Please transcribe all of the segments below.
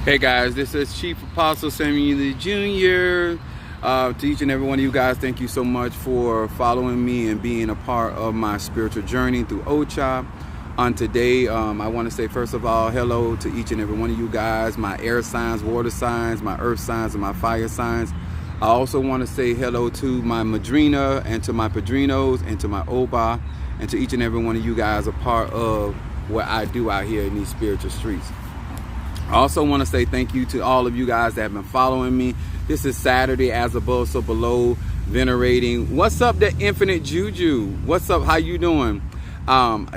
Hey guys, this is Chief Apostle Samuel Jr. To each and every one of you guys, thank you so much for following me and being a part of my spiritual journey through Wotk. On today, I want to say first of all, hello to each and every one of you guys, my air signs, water signs, my earth signs, and my fire signs. I also want to say hello to my Madrina and to my Padrinos and to my Oba and to each and every one of you guys a part of what I do out here in these spiritual streets. I also want to say thank you to all of you guys that have been following me. This is Saturday, as above, so below, venerating. What's up, the infinite Juju? What's up? How you doing?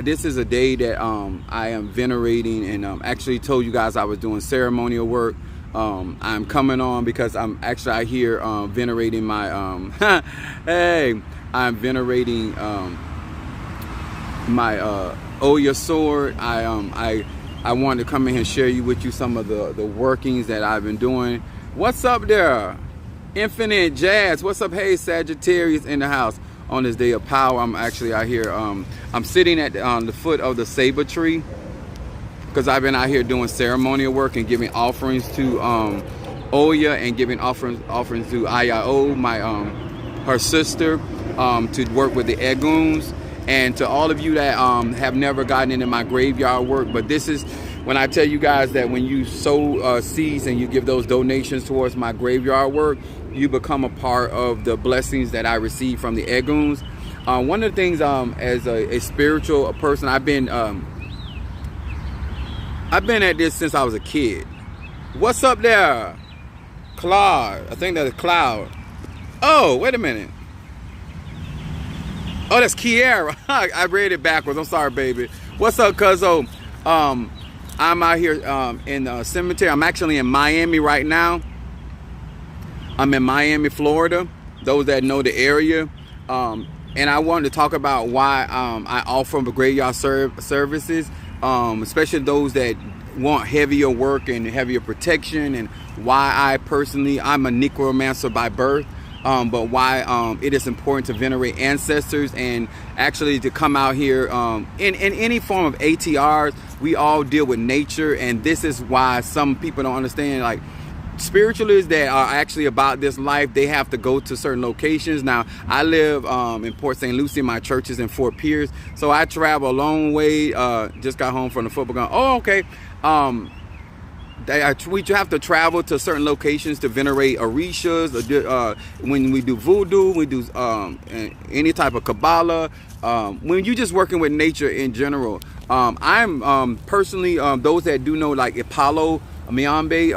This is a day that I am venerating, and actually told you guys I was doing ceremonial work. I'm coming on because I'm actually out here venerating my hey, I'm venerating my Oya sword. I wanted to come in here and share with you some of the workings that I've been doing. What's up there? Infinite Jazz. What's up? Hey, Sagittarius in the house on this day of power. I'm actually out here. I'm sitting at the foot of the saber tree because I've been out here doing ceremonial work and giving offerings to Oya and giving offerings to Ayao, my her sister, to work with the Eguns. And to all of you that have never gotten into my graveyard work, but this is when I tell you guys that when you sow seeds and you give those donations towards my graveyard work, you become a part of the blessings that I receive from the Eguns. One of the things, as a spiritual person, I've been at this since I was a kid. What's up there, Claude? I think that's Cloud. Oh, wait a minute. Oh, that's Kiara. I read it backwards. I'm sorry, baby. What's up, cuzzo? I'm out here in the cemetery. I'm actually in Miami right now. I'm in Miami, Florida. Those that know the area. And I wanted to talk about why I offer the graveyard services, especially those that want heavier work and heavier protection, and why I'm a necromancer by birth. But why it is important to venerate ancestors and actually to come out here in any form of ATRs. We all deal with nature, and this is why some people don't understand. Like spiritualists that are actually about this life, they have to go to certain locations. Now, I live in Port St. Lucie. My church is in Fort Pierce, so I travel a long way. Just got home from the football game. Oh, okay. We have to travel to certain locations to venerate orishas. When we do voodoo, we do any type of Kabbalah. When you're just working with nature in general, I'm personally, those that do know, like Apollo Miambe,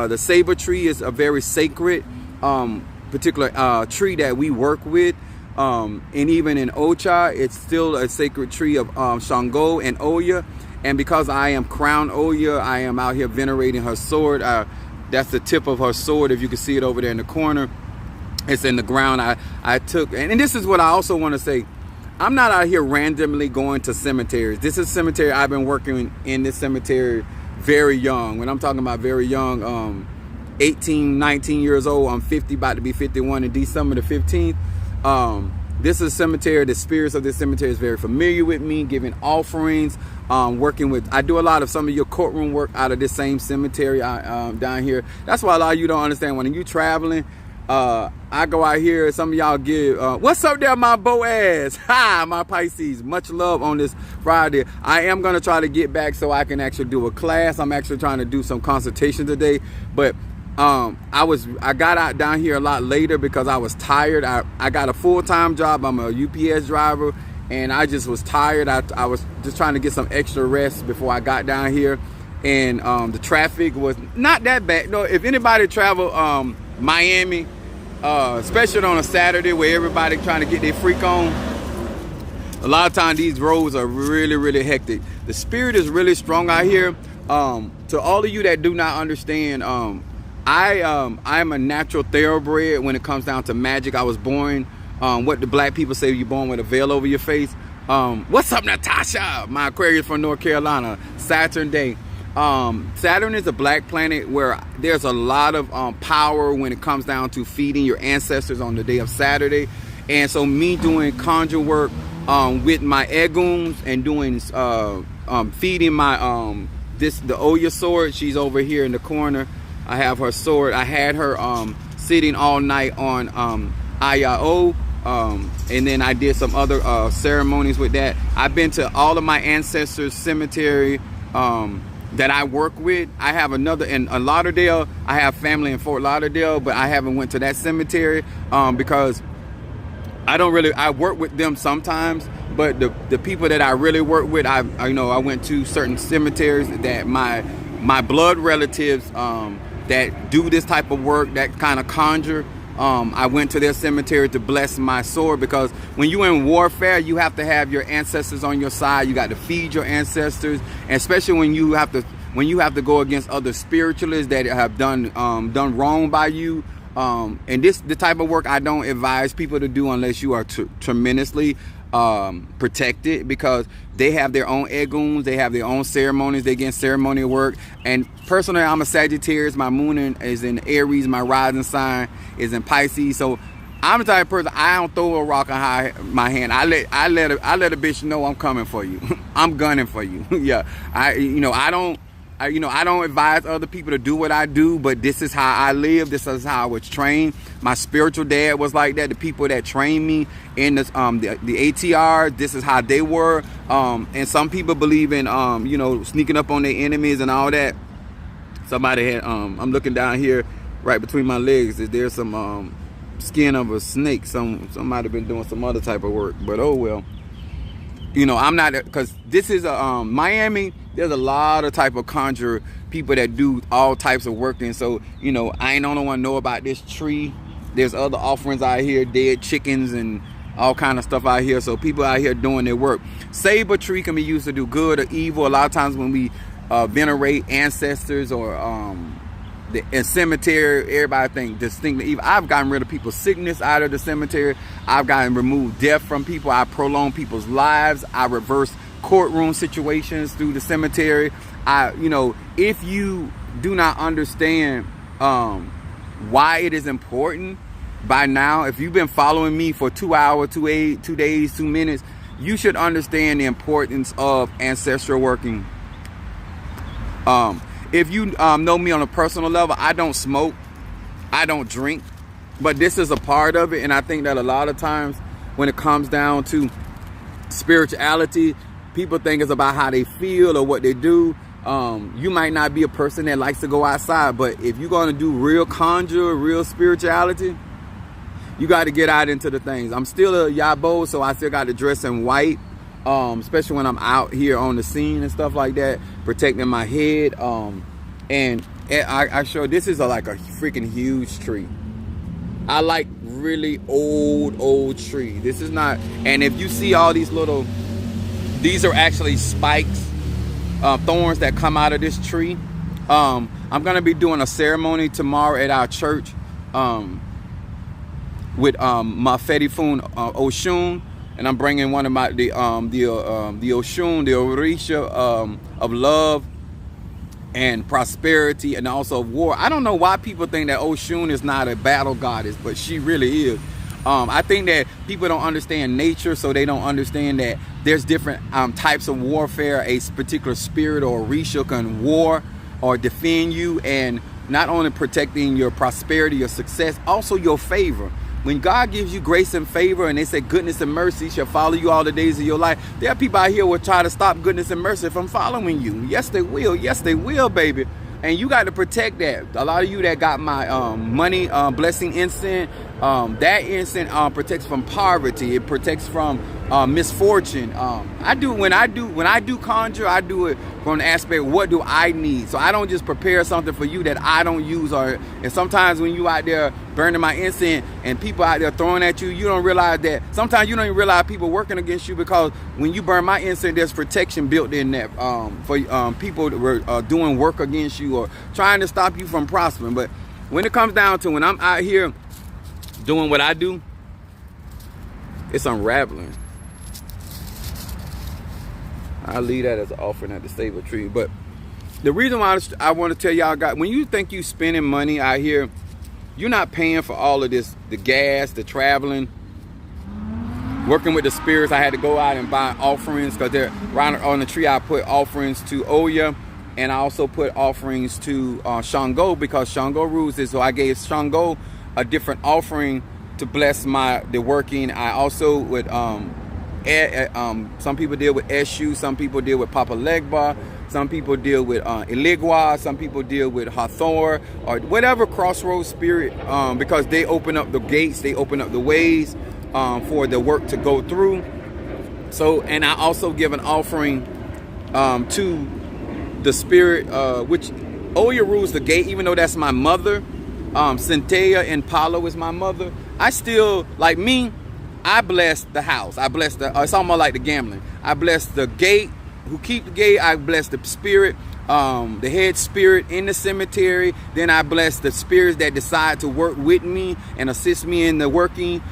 the saber tree is a very sacred particular tree that we work with. And even in Ocha, it's still a sacred tree of Shango and Oya. And because I am Crown Oya, I am out here venerating her sword. That's the tip of her sword. If you can see it over there in the corner, it's in the ground. I took, and this is what I also want to say. I'm not out here randomly going to cemeteries. This is a cemetery. I've been working in this cemetery very young. When I'm talking about very young, 18, 19 years old. I'm 50, about to be 51 in December the 15th. This is a cemetery. The spirits of this cemetery is very familiar with me, giving offerings, working with. I do a lot of some of your courtroom work out of this same cemetery down here. That's why a lot of you don't understand when you traveling. I go out here. Some of y'all give. What's up there, my Boaz? Hi, my Pisces. Much love on this Friday. I am gonna try to get back so I can actually do a class. I'm actually trying to do some consultation today, but. I got out down here a lot later because I was tired. I got a full-time job. I'm a UPS driver, and I just was tired. I was just trying to get some extra rest before I got down here, and the traffic was not that bad. No, if anybody travel Miami, especially on a Saturday where everybody trying to get their freak on, a lot of times these roads are really, really hectic. The spirit is really strong out here. To all of you that do not understand, I'm a natural thoroughbred when it comes down to magic. I was born, what the black people say, you're born with a veil over your face. What's up, Natasha? My Aquarius from North Carolina, Saturn day. Saturn is a black planet where there's a lot of power when it comes down to feeding your ancestors on the day of Saturday. And so me doing conjure work with my Eguns and doing feeding my the Oya sword. She's over here in the corner. I have her sword. I had her sitting all night on Ayao. And then I did some other ceremonies with that. I've been to all of my ancestors' cemetery that I work with. I have another in Lauderdale. I have family in Fort Lauderdale, but I haven't went to that cemetery because I work with them sometimes, but the people that I really work with, I went to certain cemeteries that my blood relatives that do this type of work, that kind of conjure. I went to their cemetery to bless my sword, because when you're in warfare, you have to have your ancestors on your side. You got to feed your ancestors, and especially when you have to go against other spiritualists that have done wrong by you. And the type of work I don't advise people to do unless you are tremendously protected, because they have their own eguns, they have their own ceremonies, they get ceremonial work. And personally, I'm a Sagittarius. My moon is in Aries. My rising sign is in Pisces. So I'm the type of person, I don't throw a rock and hide my hand. I let a bitch know I'm coming for you. I'm gunning for you. Yeah, I don't advise other people to do what I do, but this is how I live. This is how I was trained. My spiritual dad was like that. The people that trained me in this, the ATR, this is how they were. And some people believe in, sneaking up on their enemies and all that. Somebody had, I'm looking down here right between my legs. There's some skin of a snake. Somebody been doing some other type of work, but oh well. I'm not, because this is Miami. There's a lot of type of conjure people that do all types of work. And so, I ain't the only one know about this tree. There's other offerings out here, dead chickens and all kind of stuff out here. So people out here doing their work. Saber tree can be used to do good or evil. A lot of times when we venerate ancestors or the cemetery, everybody think distinctly evil. I've gotten rid of people's sickness out of the cemetery. I've gotten removed death from people. I prolong people's lives. I reverse courtroom situations through the cemetery. If you do not understand why it is important by now, if you've been following me for 2 hours, 2 days, 2 minutes, you should understand the importance of ancestral working. If you know me on a personal level, I don't smoke, I don't drink, but this is a part of it. And I think that a lot of times when it comes down to spirituality, people think it's about how they feel or what they do. You might not be a person that likes to go outside, but if you're going to do real conjure, real spirituality, you got to get out into the things. I'm still a Yabo, so I still got to dress in white. Especially when I'm out here on the scene and stuff like that, protecting my head. And I show this is like a freaking huge tree. I like really old tree. This is not, and if you see all these these are actually spikes, thorns that come out of this tree. I'm gonna be doing a ceremony tomorrow at our church with Mafedi Fun Oshun. And I'm bringing one of the Oshun, the Orisha of love and prosperity, and also war. I don't know why people think that Oshun is not a battle goddess, but she really is. I think that people don't understand nature, so they don't understand that there's different types of warfare. A particular spirit or Orisha can war or defend you, and not only protecting your prosperity, your success, also your favor. When God gives you grace and favor, and they say goodness and mercy shall follow you all the days of your life, there are people out here who will try to stop goodness and mercy from following you. Yes, they will. Yes, they will, baby. And you got to protect that. A lot of you that got my money blessing incense, that incense protects from poverty. It protects from misfortune. When I do conjure, I do it from the aspect, what do I need? So I don't just prepare something for you that I don't use. And sometimes when you out there burning my incense and people out there throwing at you, you don't realize that. Sometimes you don't even realize people working against you, because when you burn my incense, there's protection built in that for people that were doing work against you or trying to stop you from prospering. But when it comes down to when I'm out here doing what I do, it's unraveling. I'll leave that as an offering at the Saber tree. But the reason why I want to tell y'all, guys, when you think you spending money out here, you're not paying for all of this, the gas, the traveling, working with the spirits. I had to go out and buy offerings, because they're right on the tree. I put offerings to Oya and I also put offerings to Shango, because Shango rules it. So I gave Shango a different offering to bless the working. I also would some people deal with Eshu, some people deal with Papa Legba, some people deal with Eligwa, some people deal with Hathor, or whatever crossroads spirit, because they open up the gates, they open up the ways for the work to go through. So, and I also give an offering to the spirit, which Oya rules the gate, even though that's my mother. Cynthia and Paulo is my mother. I still, like me, I bless the house. I bless it's almost like the gambling. I bless the gate, who keep the gate. I bless the spirit, the head spirit in the cemetery. Then I bless the spirits that decide to work with me and assist me in the working.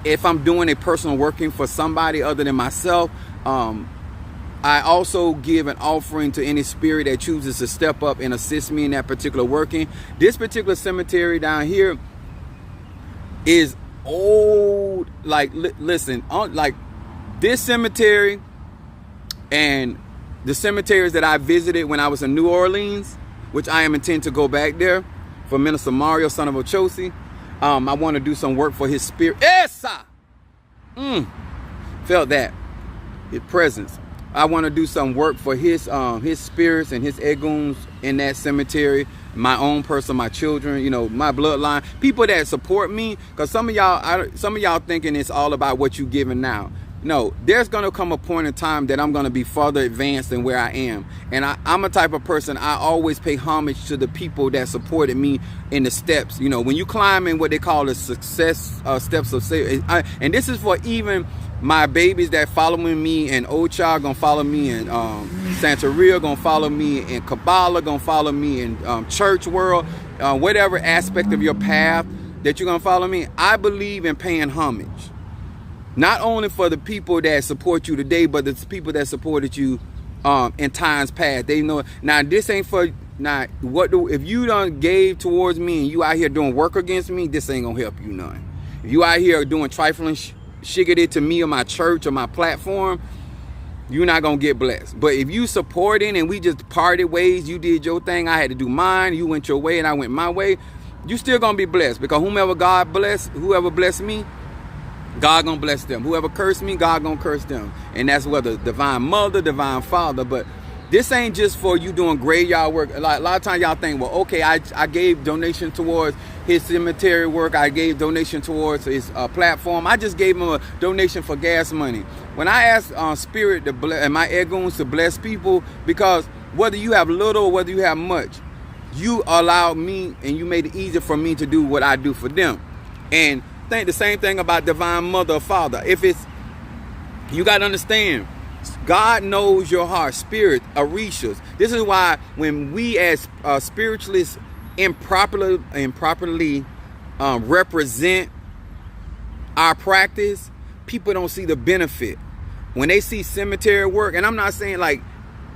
If I'm doing a personal working for somebody other than myself, I also give an offering to any spirit that chooses to step up and assist me in that particular working. This particular cemetery down here is old. Like, listen, like this cemetery and the cemeteries that I visited when I was in New Orleans, which I am intent to go back there for Minister Mario, son of Ochosi. I want to do some work for his spirit. Esa! Felt that. His presence. I want to do some work for his spirits and his eguns in that cemetery. My own person, my children, you know, my bloodline, people that support me. Because some of y'all thinking it's all about what you giving now. No, there's gonna come a point in time that I'm gonna be further advanced than where I am, and I'm a type of person. I always pay homage to the people that supported me in the steps. You know, when you climb in what they call the success steps of sales, and this is for even my babies that following me in Ocha, gonna follow me in Santeria, gonna follow me in Kabbalah, gonna follow me in church world, whatever aspect of your path that you're gonna follow me. I believe in paying homage, not only for the people that support you today, but the people that supported you in times past. They know now this ain't for now. If you done gave towards me and you out here doing work against me, this ain't gonna help you none. If you out here doing trifling shiggity to me or my church or my platform, you're not gonna get blessed. But if you supporting and we just parted ways, you did your thing, I had to do mine, you went your way and I went my way, you still gonna be blessed, because whoever bless me, God gonna bless them. Whoever cursed me, God gonna curse them. And that's whether divine mother, divine father. But this ain't just for you doing graveyard work. A lot of times y'all think, well, okay, I gave donation towards his cemetery work. I gave donation towards his platform. I just gave him a donation for gas money. When I ask spirit to bless, and my eguns to bless people, because whether you have little or whether you have much, you allowed me and you made it easier for me to do what I do for them. And think the same thing about divine mother or father. If it's, you got to understand, God knows your heart, spirit, Orishas. This is why when we as spiritualists improperly represent our practice, people don't see the benefit. When they see cemetery work, and I'm not saying like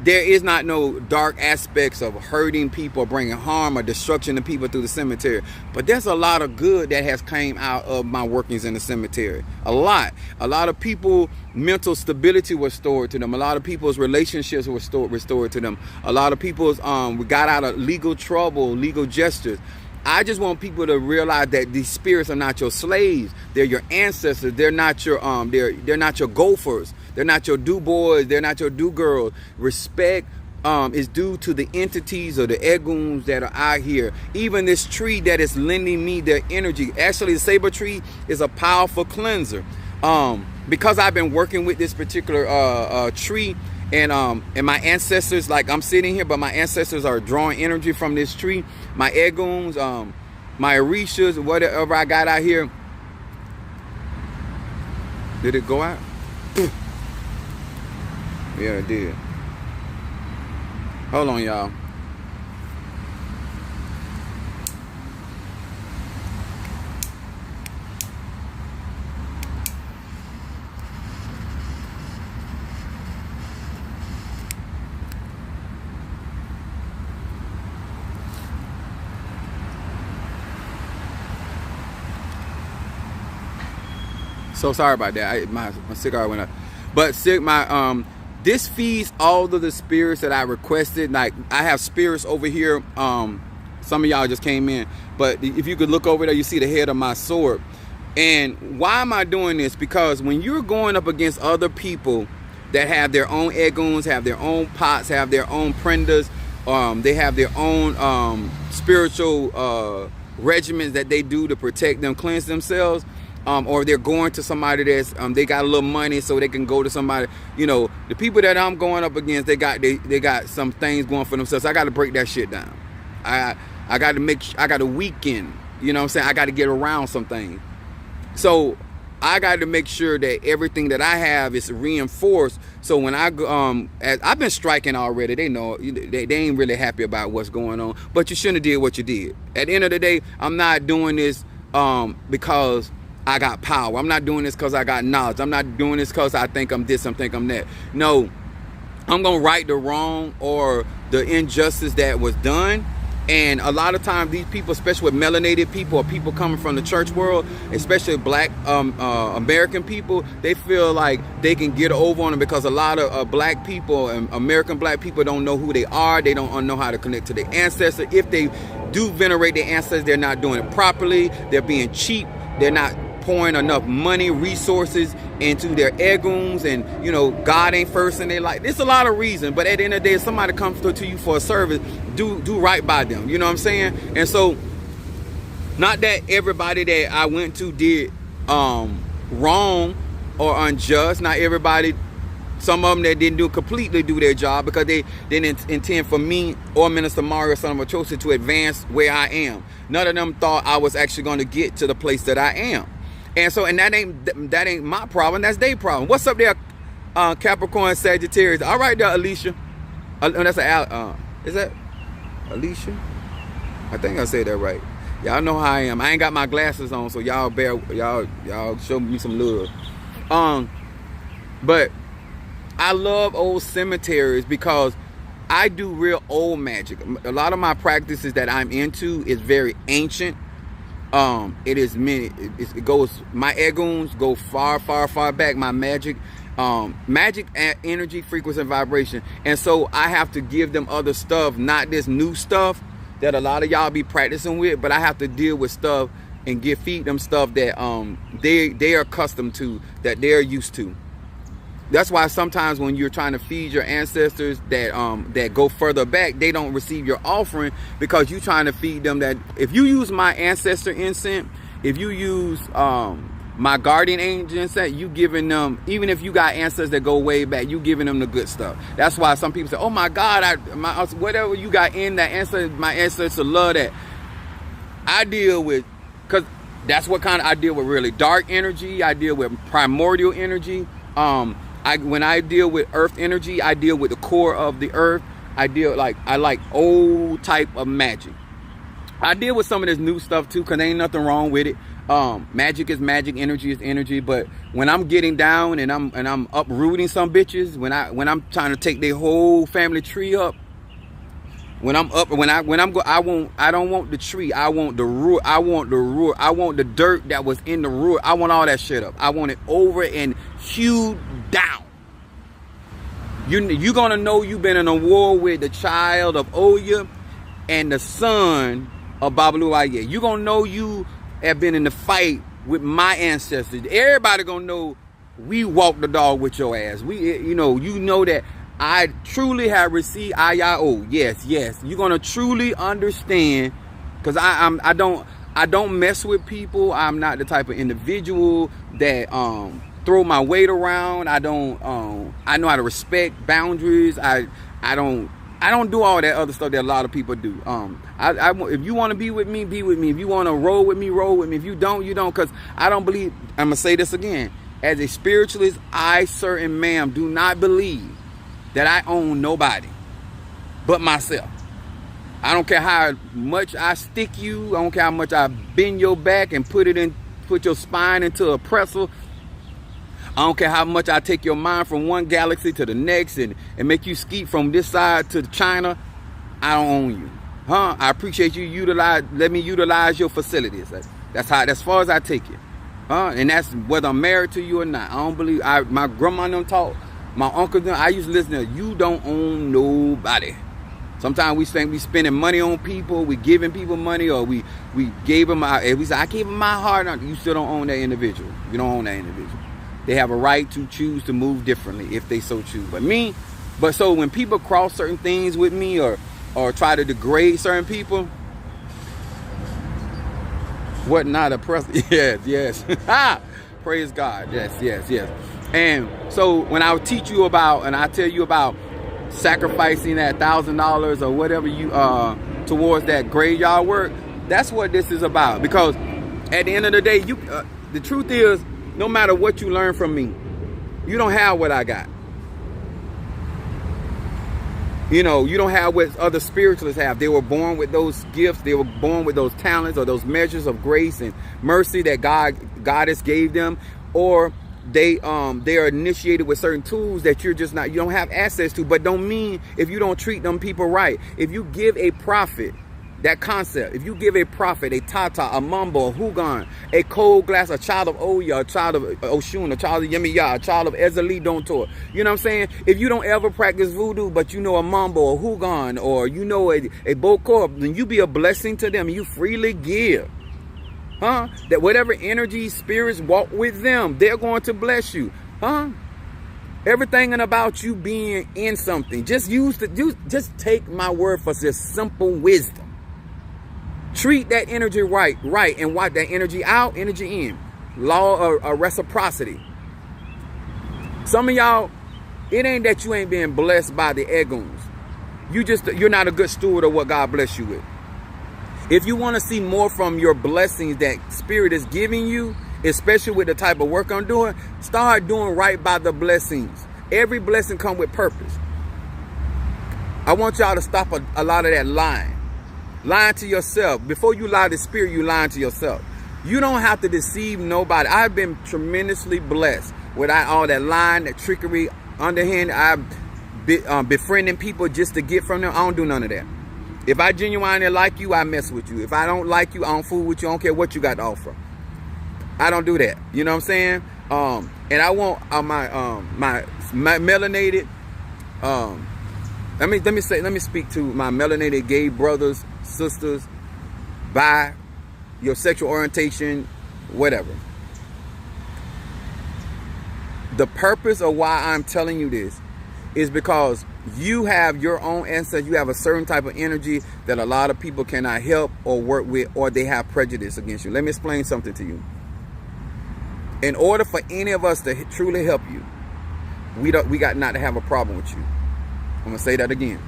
there is not no dark aspects of hurting people, bringing harm or destruction to people through the cemetery, but there's a lot of good that has came out of my workings in the cemetery. A lot of people, mental stability was restored to them. A lot of people's relationships were restored to them. A lot of people's we got out of legal trouble, legal gestures. I just want people to realize that these spirits are not your slaves. They're your ancestors. They're not your they're not your gophers. They're not your do boys. They're not your do girls. Respect is due to the entities or the eguns that are out here. Even this tree that is lending me their energy. Actually, the saber tree is a powerful cleanser. Because I've been working with this particular tree, and my ancestors, like I'm sitting here, but my ancestors are drawing energy from this tree. My eguns, my orishas, whatever I got out here. Did it go out? Yeah, it did. Hold on, y'all. So sorry about that. My cigar went up. But this feeds all of the spirits that I requested. Like I have spirits over here. Some of y'all just came in, but if you could look over there, you see the head of my sword. And why am I doing this? Because when you're going up against other people that have their own eguns, have their own pots, have their own prendas, they have their own spiritual regimens that they do to protect them, cleanse themselves, or they're going to somebody that's they got a little money so they can go to somebody. You know, the people that I'm going up against, they got some things going for themselves. I got to break that shit down. I got to weaken. You know what I'm saying? I got to get around some things. So I got to make sure that everything that I have is reinforced. So when I go, as I've been striking already, they know they ain't really happy about what's going on. But you shouldn't have did what you did. At the end of the day, I'm not doing this because I got power. I'm not doing this because I got knowledge. I'm not doing this because I think I'm this, I think I'm that. No, I'm gonna right the wrong or the injustice that was done. And a lot of times these people, especially with melanated people or people coming from the church world, especially black American people, they feel like they can get over on them because a lot of black people and American black people don't know who they are. They don't know how to connect to their ancestors. If they do venerate their ancestors, they're not doing it properly. They're being cheap. They're not pouring enough money, resources into their eguns, and you know, God ain't first in their life. There's a lot of reasons, but at the end of the day, if somebody comes to you for a service, do right by them. You know what I'm saying? And so, not that everybody that I went to did wrong or unjust. Not everybody. Some of them that didn't completely do their job because they didn't intend for me or Minister Mario son of Machosa to advance where I am. None of them thought I was actually going to get to the place that I am. And so, and that ain't my problem. That's their problem. What's up there, Capricorn, Sagittarius? All right there, Alicia. That's is that Alicia? I think I said that right. Y'all know how I am. I ain't got my glasses on, so y'all show me some love. But I love old cemeteries because I do real old magic. A lot of my practices that I'm into is very ancient. It is many. It goes. My eguns go far back. My magic, energy, frequency, and vibration. And so I have to give them other stuff, not this new stuff that a lot of y'all be practicing with. But I have to deal with stuff and feed them stuff that they are accustomed to, that they're used to. That's why sometimes when you're trying to feed your ancestors that go further back, they don't receive your offering because you're trying to feed them that. If you use my ancestor incense, if you use my guardian angel incense, you giving them, even if you got ancestors that go way back, you giving them the good stuff. That's why some people say, oh my God, whatever you got in that ancestor, my ancestors love that. I deal with, because that's what kind of, I deal with really dark energy. I deal with primordial energy. When I deal with earth energy, I deal with the core of the earth. I like old type of magic. I deal with some of this new stuff too, because ain't nothing wrong with it. Magic is magic, energy is energy. But when I'm getting down and I'm uprooting some bitches, when I'm trying to take their whole family tree up, I don't want the tree. I want the root. I want the dirt that was in the root. I want all that shit up. I want it over and hewed down. You're gonna know you've been in a war with the child of Oya and the son of Babalu Ayah. You're gonna know you have been in the fight with my ancestors. Everybody gonna know we walked the dog with your ass. You know that I truly have received Ayao. Yes. You're gonna truly understand, because I don't mess with people. I'm not the type of individual that throw my weight around. I know how to respect boundaries. I don't do all that other stuff that a lot of people do. If you want to be with me, be with me. If you want to roll with me, roll with me. If you don't, you don't. Because I don't believe. I'm gonna say this again. As a spiritualist, I, sir, and ma'am, do not believe that I own nobody but myself. I don't care how much I stick you. I don't care how much I bend your back and put your spine into a pretzel. I don't care how much I take your mind from one galaxy to the next and make you ski from this side to China. I don't own you. I appreciate you let me utilize your facilities. That's as far as I take it. And that's whether I'm married to you or not. I don't believe, my grandma done taught My uncle, I used to listen to, you don't own nobody. Sometimes we think we spending money on people, we giving people money, or we gave them we say, I gave them my heart. You still don't own that individual. You don't own that individual. They have a right to choose to move differently if they so choose. But so when people cross certain things with me or try to degrade certain people, what not a person? Yes. Praise God. Yes. And so when I teach you about, and I tell you about sacrificing that $1,000 or whatever you towards that graveyard work, that's what this is about. Because at the end of the day, the truth is, no matter what you learn from me, you don't have what I got. You don't have what other spiritualists have. They were born with those gifts. They were born with those talents or those measures of grace and mercy that God has gave them, or they are initiated with certain tools that you don't have access to. But don't mean if you don't treat them people right. If you give a prophet that concept, if you give a prophet a tata, a mambo, a hugan, a cold glass, a child of Oya, a child of Oshun, a child of Yemiya, a child of Ezeli Dontor, you know what I'm saying? If you don't ever practice voodoo, but you know a mambo, a hugan, or you know a bokor, then you be a blessing to them. You freely give. That whatever energy, spirits walk with them, they're going to bless you. Everything about you being in something. Just take my word for this simple wisdom. Treat that energy right, and watch that energy out, energy in. Law of reciprocity. Some of y'all, it ain't that you ain't being blessed by the egoons. You're not a good steward of what God bless you with. If you want to see more from your blessings that Spirit is giving you, especially with the type of work I'm doing, start doing right by the blessings. Every blessing comes with purpose. I want y'all to stop a lot of that lying. Lying to yourself. Before you lie to Spirit, you lying to yourself. You don't have to deceive nobody. I've been tremendously blessed without all that lying, that trickery, underhand. I'm befriending people just to get from them. I don't do none of that. If I genuinely like you, I mess with you. If I don't like you, I don't fool with you. I don't care what you got to offer. I don't do that. You know what I'm saying? And I want my melanated. Let me speak to my melanated gay brothers, sisters, bi, your sexual orientation, whatever. The purpose of why I'm telling you this is because you have your own ancestors. You have a certain type of energy that a lot of people cannot help or work with, or they have prejudice against you. Let me explain something to you. In order for any of us to truly help you, we got not to have a problem with you. I'm going to say that again.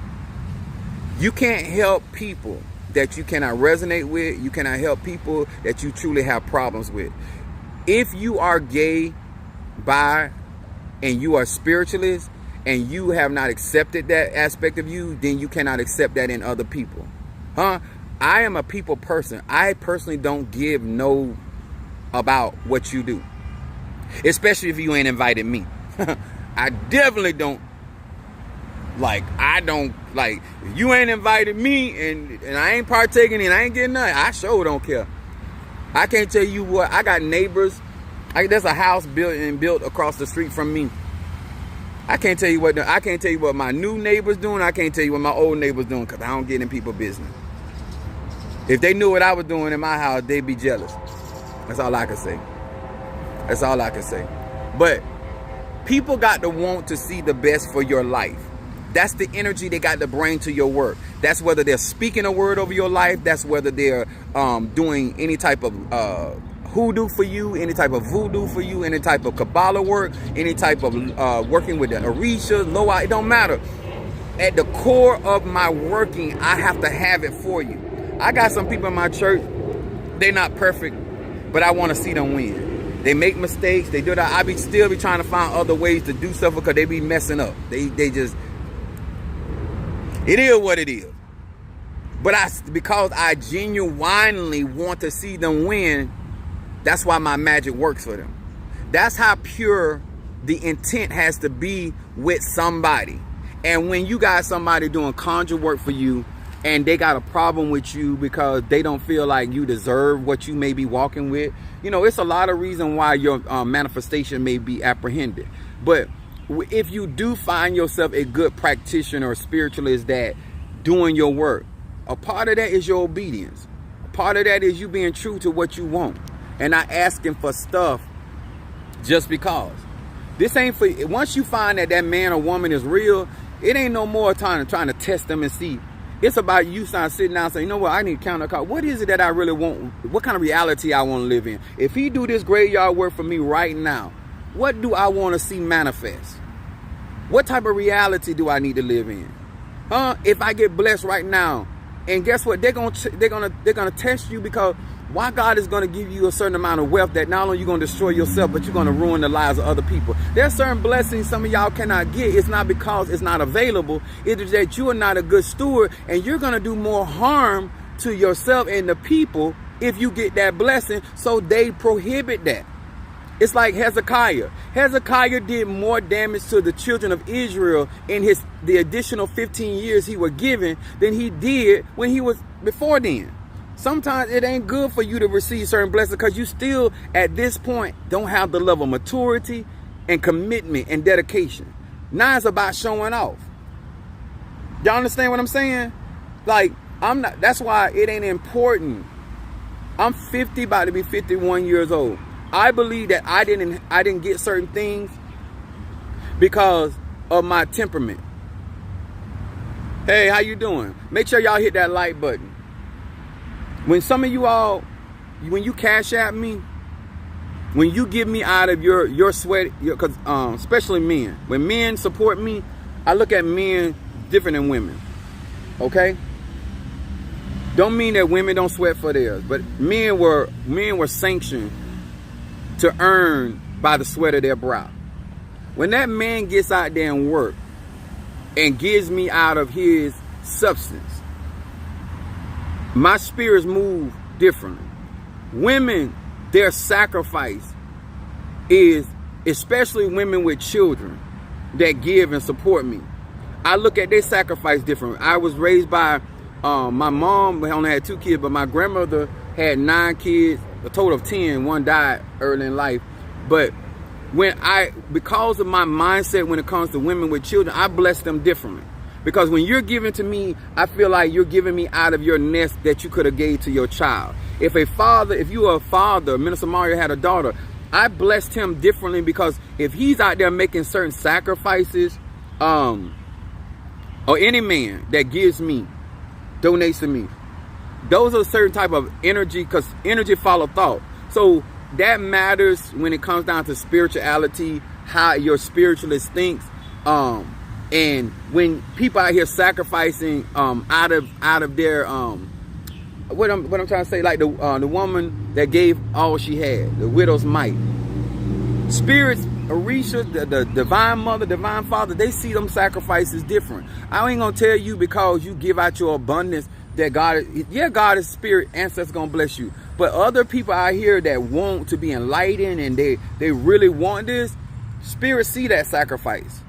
You can't help people that you cannot resonate with. You cannot help people that you truly have problems with. If you are gay, bi, and you are spiritualist, and you have not accepted that aspect of you, then you cannot accept that in other people. I am a people person. I personally don't give no about what you do. Especially if you ain't invited me. I definitely don't. If you ain't invited me and I ain't partaking and I ain't getting nothing, I sure don't care. I can't tell you what, I got neighbors. There's a house built across the street from me. I can't tell you what my new neighbor's doing. I can't tell you what my old neighbor's doing, because I don't get in people's business. If they knew what I was doing in my house, they'd be jealous. That's all I can say. But people got to want to see the best for your life. That's the energy they got to bring to your work. That's whether they're speaking a word over your life. That's whether they're doing any type of hoodoo for you, any type of voodoo for you, any type of Kabbalah work, any type of working with the Orisha, Loa. It don't matter. At the core of my working, I have to have it for you. I got some people in my church, they're not perfect, but I want to see them win. They make mistakes. They do that. I still be trying to find other ways to do stuff because they be messing up. They just... It is what it is. But because I genuinely want to see them win, that's why my magic works for them. That's how pure the intent has to be with somebody. And when you got somebody doing conjure work for you and they got a problem with you because they don't feel like you deserve what you may be walking with, it's a lot of reason why your manifestation may be apprehended. But if you do find yourself a good practitioner or spiritualist that doing your work, a part of that is your obedience. A part of that is you being true to what you want and not asking for stuff just because. This ain't for, once you find that that man or woman is real, it ain't no more time trying to test them and see. It's about you sitting down saying, you know what, I need to count a call. What is it that I really want? What kind of reality I want to live in? If he do this graveyard work for me right now, what do I want to see manifest? What type of reality do I need to live in? If I get blessed right now, and guess what? They're gonna test you, because why God is gonna give you a certain amount of wealth that not only you're gonna destroy yourself, but you're gonna ruin the lives of other people. There's certain blessings some of y'all cannot get. It's not because it's not available. It is that you are not a good steward, and you're gonna do more harm to yourself and the people if you get that blessing. So they prohibit that. It's like Hezekiah. Hezekiah did more damage to the children of Israel in the additional 15 years he was given than he did when he was before then. Sometimes it ain't good for you to receive certain blessings because you still, at this point, don't have the level of maturity and commitment and dedication. Now it's about showing off. Y'all understand what I'm saying? Like, I'm not, that's why it ain't important. I'm 50, about to be 51 years old. I believe that I didn't get certain things because of my temperament. Hey, how you doing? Make sure y'all hit that like button. When some of you all, when you cash at me, when you give me out of your sweat, because especially men, when men support me, I look at men different than women. Okay? Don't mean that women don't sweat for theirs, but men were sanctioned to earn by the sweat of their brow. When that man gets out there and work and gives me out of his substance, my spirits move differently. Women, their sacrifice is, especially women with children that give and support me, I look at their sacrifice different. I was raised by my mom. We only had 2 kids, but my grandmother had 9 kids, a total of 10. One died early in life. But because of my mindset when it comes to women with children, I bless them differently. Because when you're giving to me, I feel like you're giving me out of your nest that you could have gave to your child. If you are a father, Minister Mario had a daughter, I blessed him differently, because if he's out there making certain sacrifices, or any man that gives me, donates to me, those are a certain type of energy, because energy follow thought. So that matters when it comes down to spirituality, how your spiritualist thinks. And when people out here sacrificing out of their what I'm trying to say, like the woman that gave all she had, the widow's mite. Spirits, Orisha, the divine mother, divine father, they see them sacrifices different. I ain't gonna tell you because you give out your abundance that God is spirit, ancestors gonna bless you. But other people out here that want to be enlightened and they really want this, spirits see that sacrifice.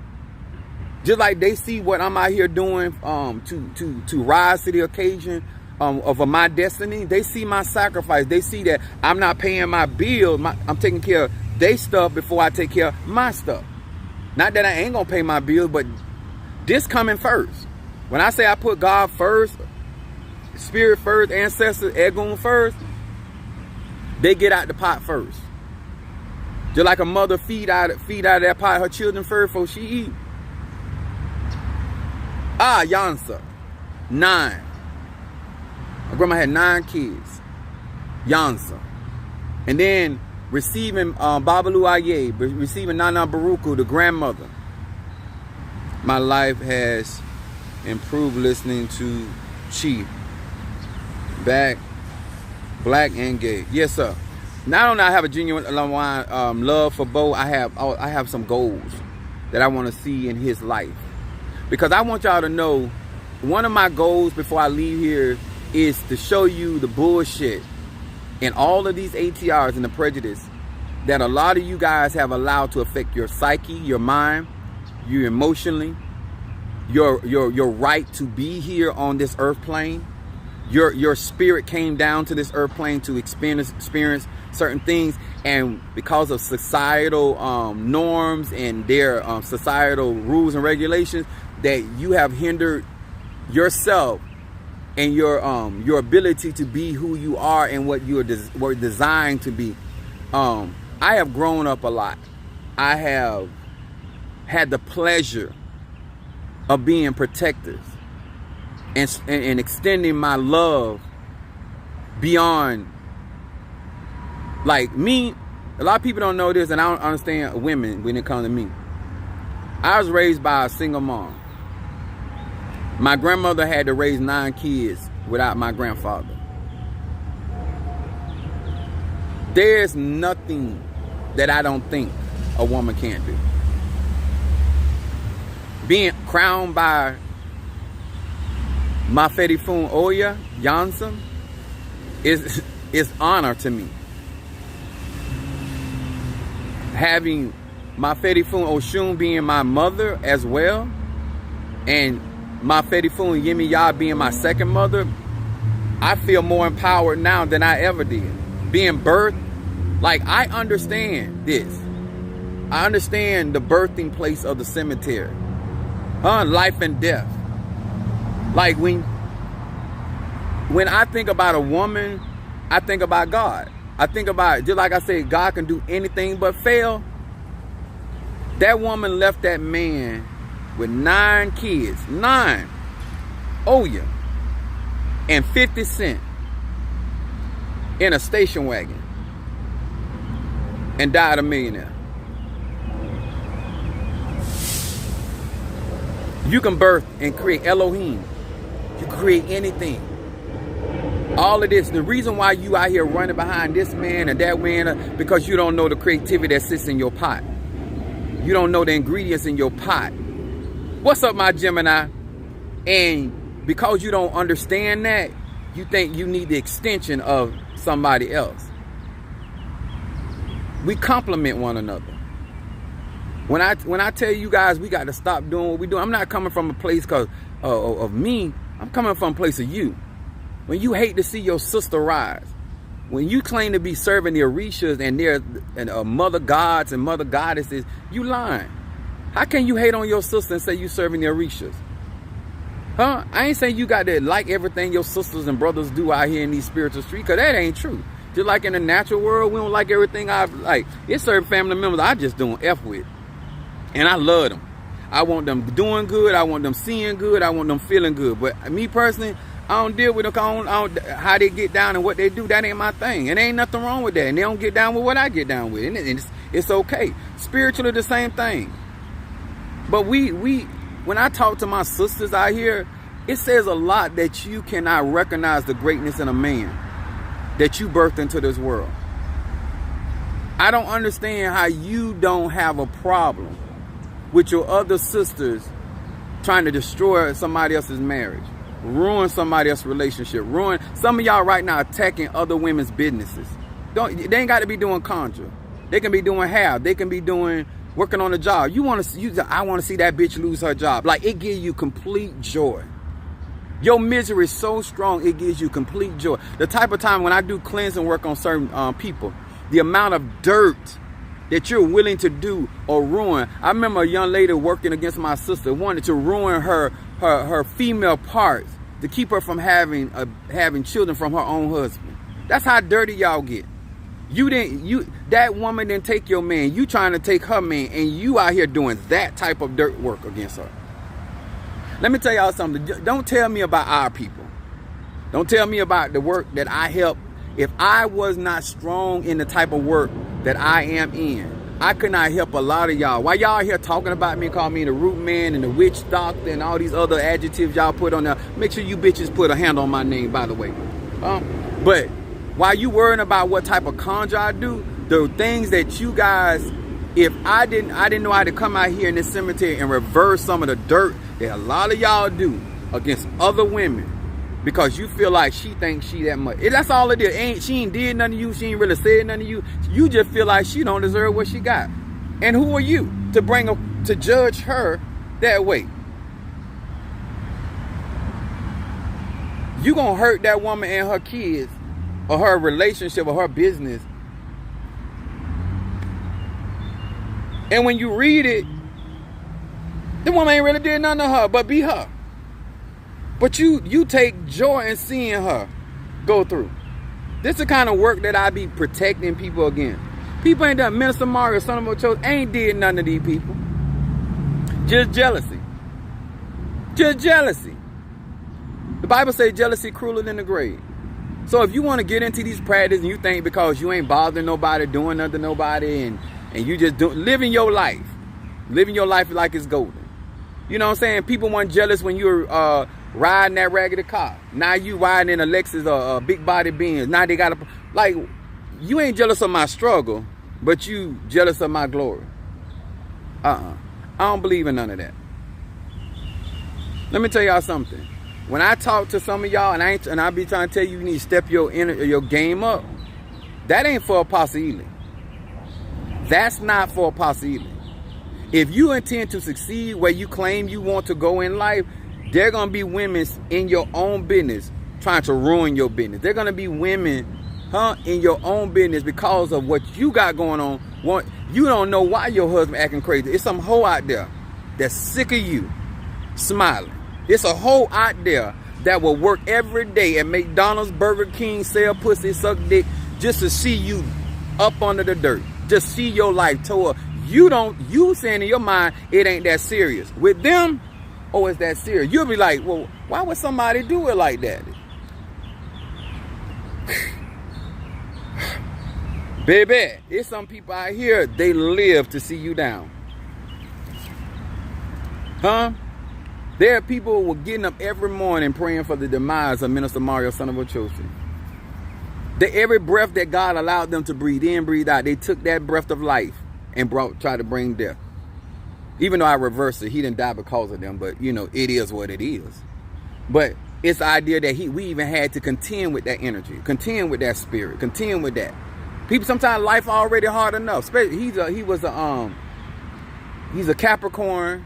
Just like they see what I'm out here doing to rise to the occasion of my destiny. They see my sacrifice. They see that I'm not paying my bills. I'm taking care of their stuff before I take care of my stuff. Not that I ain't gonna pay my bills, but this coming first. When I say I put God first, spirit first, ancestors, Egun first, they get out the pot first. Just like a mother feed out of that pot her children first before she eat. Yansa, 9. My grandma had 9 kids. Yansa. And then receiving Babalu Ayao, receiving Nana Baruku, the grandmother. My life has improved listening to Chief. Black and gay. Yes, sir. Not only I have a genuine love for Bo, I have some goals that I want to see in his life. Because I want y'all to know, one of my goals before I leave here is to show you the bullshit and all of these ATRs and the prejudice that a lot of you guys have allowed to affect your psyche, your mind, you emotionally, your right to be here on this earth plane, your spirit came down to this earth plane to experience certain things, and because of societal norms and their societal rules and regulations, that you have hindered yourself and your ability to be who you are and what you were designed to be. I have grown up a lot. I have had the pleasure of being protectors and extending my love beyond, like me. A lot of people don't know this, and I don't understand women when it comes to me. I was raised by a single mom. My grandmother had to raise 9 kids without my grandfather. There's nothing that I don't think a woman can't do. Being crowned by Mafedifun Oya Jansen is honor to me. Having Mafedifun Oshun being my mother as well, and Mafedifun Yemiya being my second mother, I feel more empowered now than I ever did. Being birthed, like, I understand this. I understand the birthing place of the cemetery. Life and death. Like, when I think about a woman, I think about God. I think about, just like I said, God can do anything but fail. That woman left that man with 9 kids. 9. Oya. And 50 cents in a station wagon. And died a millionaire. You can birth and create Elohim. You can create anything. All of this, the reason why you out here running behind this man and that man, because you don't know the creativity that sits in your pot. You don't know the ingredients in your pot. What's up, my Gemini? And because you don't understand that, you think you need the extension of somebody else. We complement one another. When I tell you guys we got to stop doing what we do, I'm not coming from a place of me. I'm coming from a place of you. When you hate to see your sister rise, when you claim to be serving the Orishas and they're mother gods and mother goddesses, you lying. How can you hate on your sister and say you serving the Orishas? Huh? I ain't saying you got to like everything your sisters and brothers do out here in these spiritual streets, because that ain't true. Just like in the natural world, we don't like everything I like. It's certain family members I just don't F with. And I love them. I want them doing good. I want them seeing good. I want them feeling good. But me personally, I don't deal with them. I don't, how they get down and what they do. That ain't my thing. And there ain't nothing wrong with that. And they don't get down with what I get down with. And it's okay. Spiritually, the same thing. But when I talk to my sisters out here, it says a lot that you cannot recognize the greatness in a man that you birthed into this world. I don't understand how you don't have a problem with your other sisters trying to destroy somebody else's marriage, ruin somebody else's relationship, ruin some of y'all right now attacking other women's businesses. They ain't got to be doing conjure. They can be doing hair. They can be doing working on a job. I want to see that bitch lose her job. Like, it gives you complete joy. Your misery is so strong, it gives you complete joy. The type of time when I do cleansing work on certain people, the amount of dirt that you're willing to do or ruin. I remember a young lady working against my sister, wanted to ruin her female parts to keep her from having children from her own husband. That's how dirty y'all get. That woman didn't take your man. You trying to take her man, and you out here doing that type of dirt work against her. Let me tell y'all something. Don't tell me about our people. Don't tell me about the work that I help. If I was not strong in the type of work that I am in, I could not help a lot of y'all. While y'all here talking about me, call me the root man and the witch doctor and all these other adjectives y'all put on there, make sure you bitches put a hand on my name, by the way. But while you worrying about what type of conjure I do, the things that you guys, if I didn't know how to come out here in this cemetery and reverse some of the dirt that a lot of y'all do against other women, because you feel like she thinks she that much. That's all it is. She ain't did nothing to you. She ain't really said nothing to you. You just feel like she don't deserve what she got. And who are you to judge her that way? you gonna hurt that woman and her kids, or her relationship, or her business. And when you read it, the woman ain't really did nothing to her but be her. But you take joy in seeing her go through. This is the kind of work that I be protecting people against. People ain't done. Minister Mario, son of a chose, ain't did none of these people. Just jealousy. Just jealousy. The Bible says jealousy crueler than the grave. So if you want to get into these practices and you think because you ain't bothering nobody, doing nothing to nobody, and you just living your life like it's golden. You know what I'm saying? People weren't jealous when you were riding that raggedy car. Now you riding in a Lexus or a big body Benz. Now they got you ain't jealous of my struggle, but you jealous of my glory. I don't believe in none of that. Let me tell y'all something. When I talk to some of y'all, and I be trying to tell you need to step your game up, that ain't for Apostle Ely. That's not for Apostle Ely. If you intend to succeed where you claim you want to go in life, there are going to be women in your own business trying to ruin your business. There are going to be women in your own business because of what you got going on. You don't know why your husband acting crazy. It's some hoe out there that's sick of you smiling. It's a hoe out there that will work every day at McDonald's, Burger King, sell pussy, suck dick, just to see you up under the dirt. Just see your life tore up. You saying in your mind, it ain't that serious. With them, oh, it's that serious. You'll be like, well, why would somebody do it like that? Baby, it's some people out here, they live to see you down. There are people who are getting up every morning praying for the demise of Minister Mario, son of a chosen. Every breath that God allowed them to breathe in, breathe out, they took that breath of life and tried to bring death. Even though I reversed it, he didn't die because of them, but it is what it is. But it's the idea that we even had to contend with that energy, contend with that spirit, contend with that. People, sometimes life already hard enough. He's a Capricorn,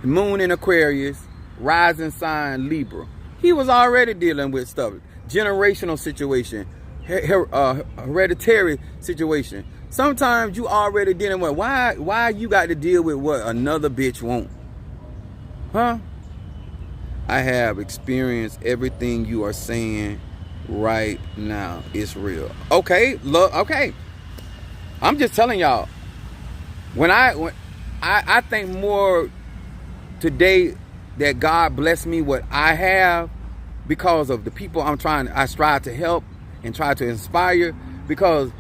moon in Aquarius, rising sign Libra. He was already dealing with stuff, generational situation, hereditary situation. Sometimes you already dealing with why you got to deal with what another bitch want. I have experienced everything you are saying right now. It's real. Okay, look, okay. I'm just telling y'all. When I think more today that God blessed me what I have because of the people I strive to help and try to inspire. Because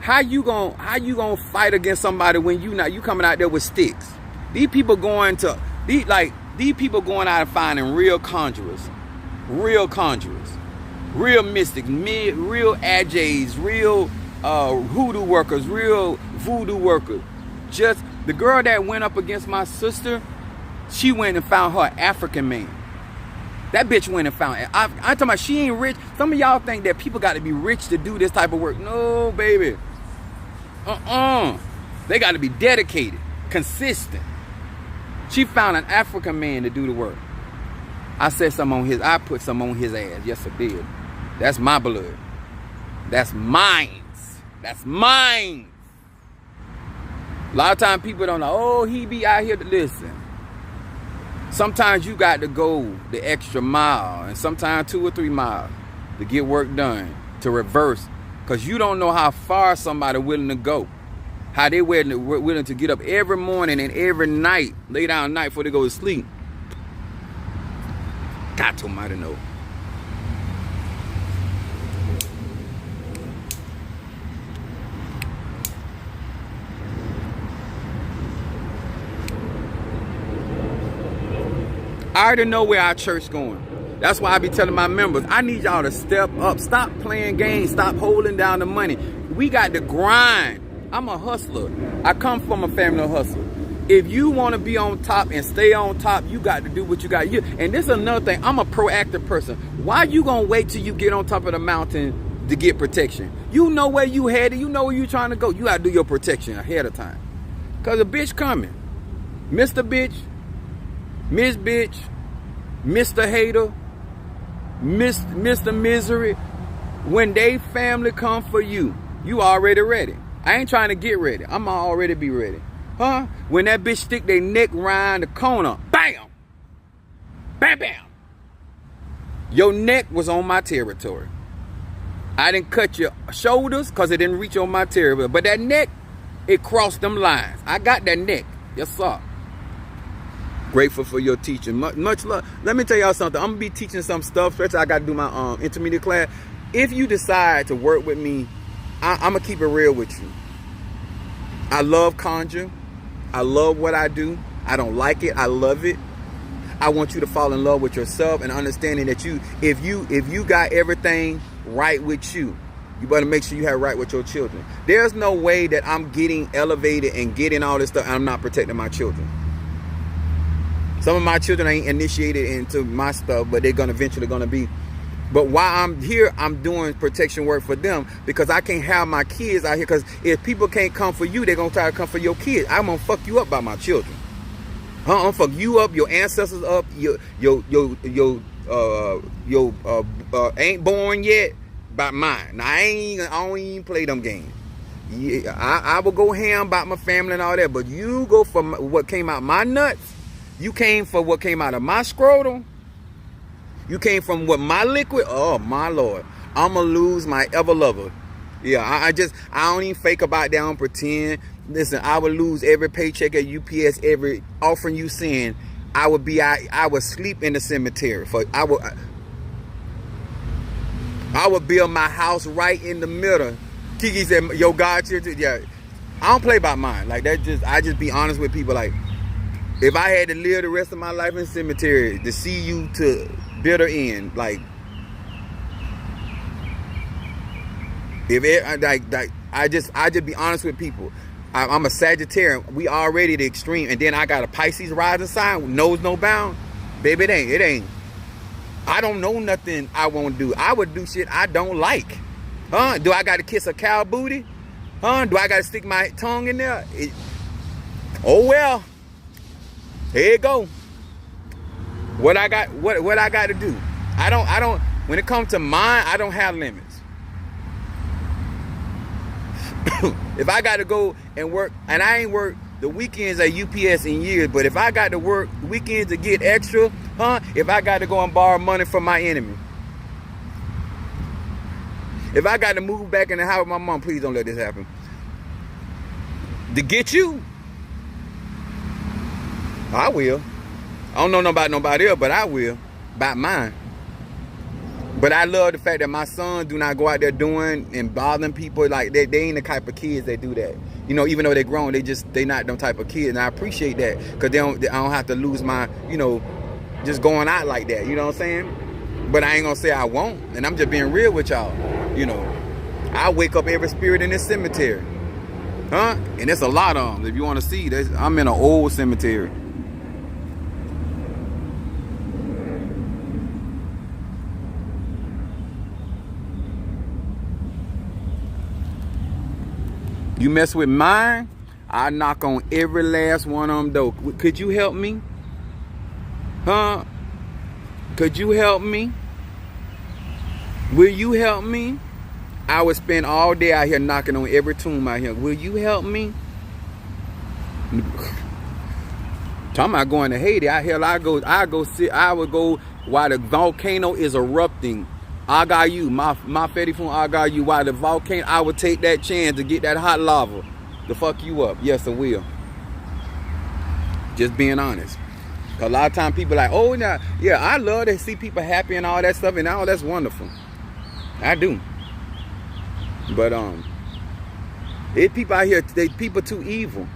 how you gonna fight against somebody when you coming out there with sticks? These people going out and finding real conjurers, real mystics, real ajays, real hoodoo workers, real voodoo workers. Just the girl that went up against my sister, she went and found her African man. That bitch went and found it. I'm talking about she ain't rich. Some of y'all think that people got to be rich to do this type of work. No, baby. They got to be dedicated, consistent. She found an African man to do the work. I put some on his ass. Yes, I did. That's my blood. That's mine. That's mine. A lot of times people don't know, oh, he be out here to listen. Sometimes you got to go the extra mile, and sometimes 2 or 3 miles to get work done, to reverse. Because you don't know how far somebody willing to go. How they willing to get up every morning and every night, lay down at night before they go to sleep. God almighty know. I already know where our church going. That's why I be telling my members, I need y'all to step up. Stop playing games. Stop holding down the money. We got to grind. I'm a hustler. I come from a family of hustlers. If you want to be on top and stay on top, you got to do what you got. And this is another thing. I'm a proactive person. Why you going to wait till you get on top of the mountain to get protection? You know where you headed. You know where you trying to go. You got to do your protection ahead of time. Because a bitch coming. Mr. Bitch, Miss Bitch, Mr. Hater, Mr. Misery, when they family come for you, you already ready. I ain't trying to get ready. I'm already be ready. Huh? When that bitch stick their neck round the corner, bam! Bam, bam! Your neck was on my territory. I didn't cut your shoulders because it didn't reach on my territory. But that neck, it crossed them lines. I got that neck. Yes, sir. Grateful for your teaching. Much love. Let me tell y'all something. I'm going to be teaching some stuff, especially I got to do my intermediate class. If you decide to work with me, I'm going to keep it real with you. I love conjure. I love what I do. I don't like it. I love it. I want you to fall in love with yourself and understanding that if you got everything right with you, you better make sure you have right with your children. There's no way that I'm getting elevated and getting all this stuff and I'm not protecting my children. Some of my children ain't initiated into my stuff, but they're gonna eventually gonna be. But while I'm here, I'm doing protection work for them because I can't have my kids out here. Because if people can't come for you, they're gonna try to come for your kids. I'm gonna fuck you up by my children. I'm gonna fuck you up, your ancestors up, your ain't born yet by mine. Now I don't even play them games. Yeah, I will go ham about my family and all that, but you go for what came out my nuts. You came for what came out of my scrotum. You came from what my liquid. Oh my Lord, I'ma lose my ever lover. Yeah, I don't even fake about that. I don't pretend. Listen, I would lose every paycheck at UPS, every offering you send. I would sleep in the cemetery. I would build my house right in the middle. Kiki said, "Yo, God, yeah." I don't play by mine. Like that. I just be honest with people. Like, if I had to live the rest of my life in the cemetery to see you to bitter end, like, I just be honest with people. I'm a Sagittarian. We already the extreme, and then I got a Pisces rising sign, knows no bound. Baby, it ain't. I don't know nothing I won't do. I would do shit I don't like. Huh? Do I got to kiss a cow booty? Huh? Do I got to stick my tongue in there? Oh well. Here you go. What I got to do? I don't. When it comes to mine, I don't have limits. If I got to go and work, and I ain't worked the weekends at UPS in years, but if I got to work weekends to get extra, if I got to go and borrow money from my enemy, if I got to move back in the house with my mom, please don't let this happen. To get you, I will. I don't know about nobody else, but I will. About mine. But I love the fact that my sons do not go out there doing and bothering people. Like, they ain't the type of kids that do that. You know, even though they're grown, they not them type of kids. And I appreciate that because I don't have to lose my, just going out like that. You know what I'm saying? But I ain't gonna say I won't. And I'm just being real with y'all. I wake up every spirit in this cemetery. And there's a lot of them. If you want to see, I'm in an old cemetery. You mess with mine, I knock on every last one of them though. Could you help me? Could you help me? Will you help me? I would spend all day out here knocking on every tomb out here. Will you help me? Talking about going to Haiti. I would go while the volcano is erupting. Ayao, my Fetty from Ayao, while the volcano, I would take that chance to get that hot lava to fuck you up. Yes, I will. Just being honest. A lot of times people like, oh, now, yeah, I love to see people happy and all that stuff, and all that's wonderful. I do. But there's people out here, people too evil.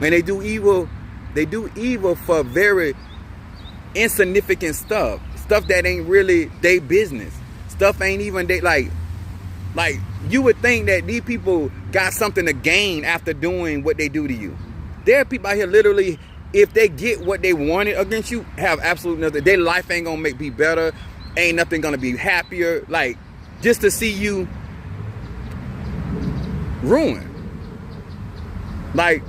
And they do evil for very insignificant stuff. Stuff that ain't really their business. Stuff ain't even they like you would think that these people got something to gain after doing what they do to you. There are people out here literally, if they get what they wanted against you, have absolutely nothing. Their life ain't gonna be better. Ain't nothing gonna be happier. Like, just to see you ruined. Like,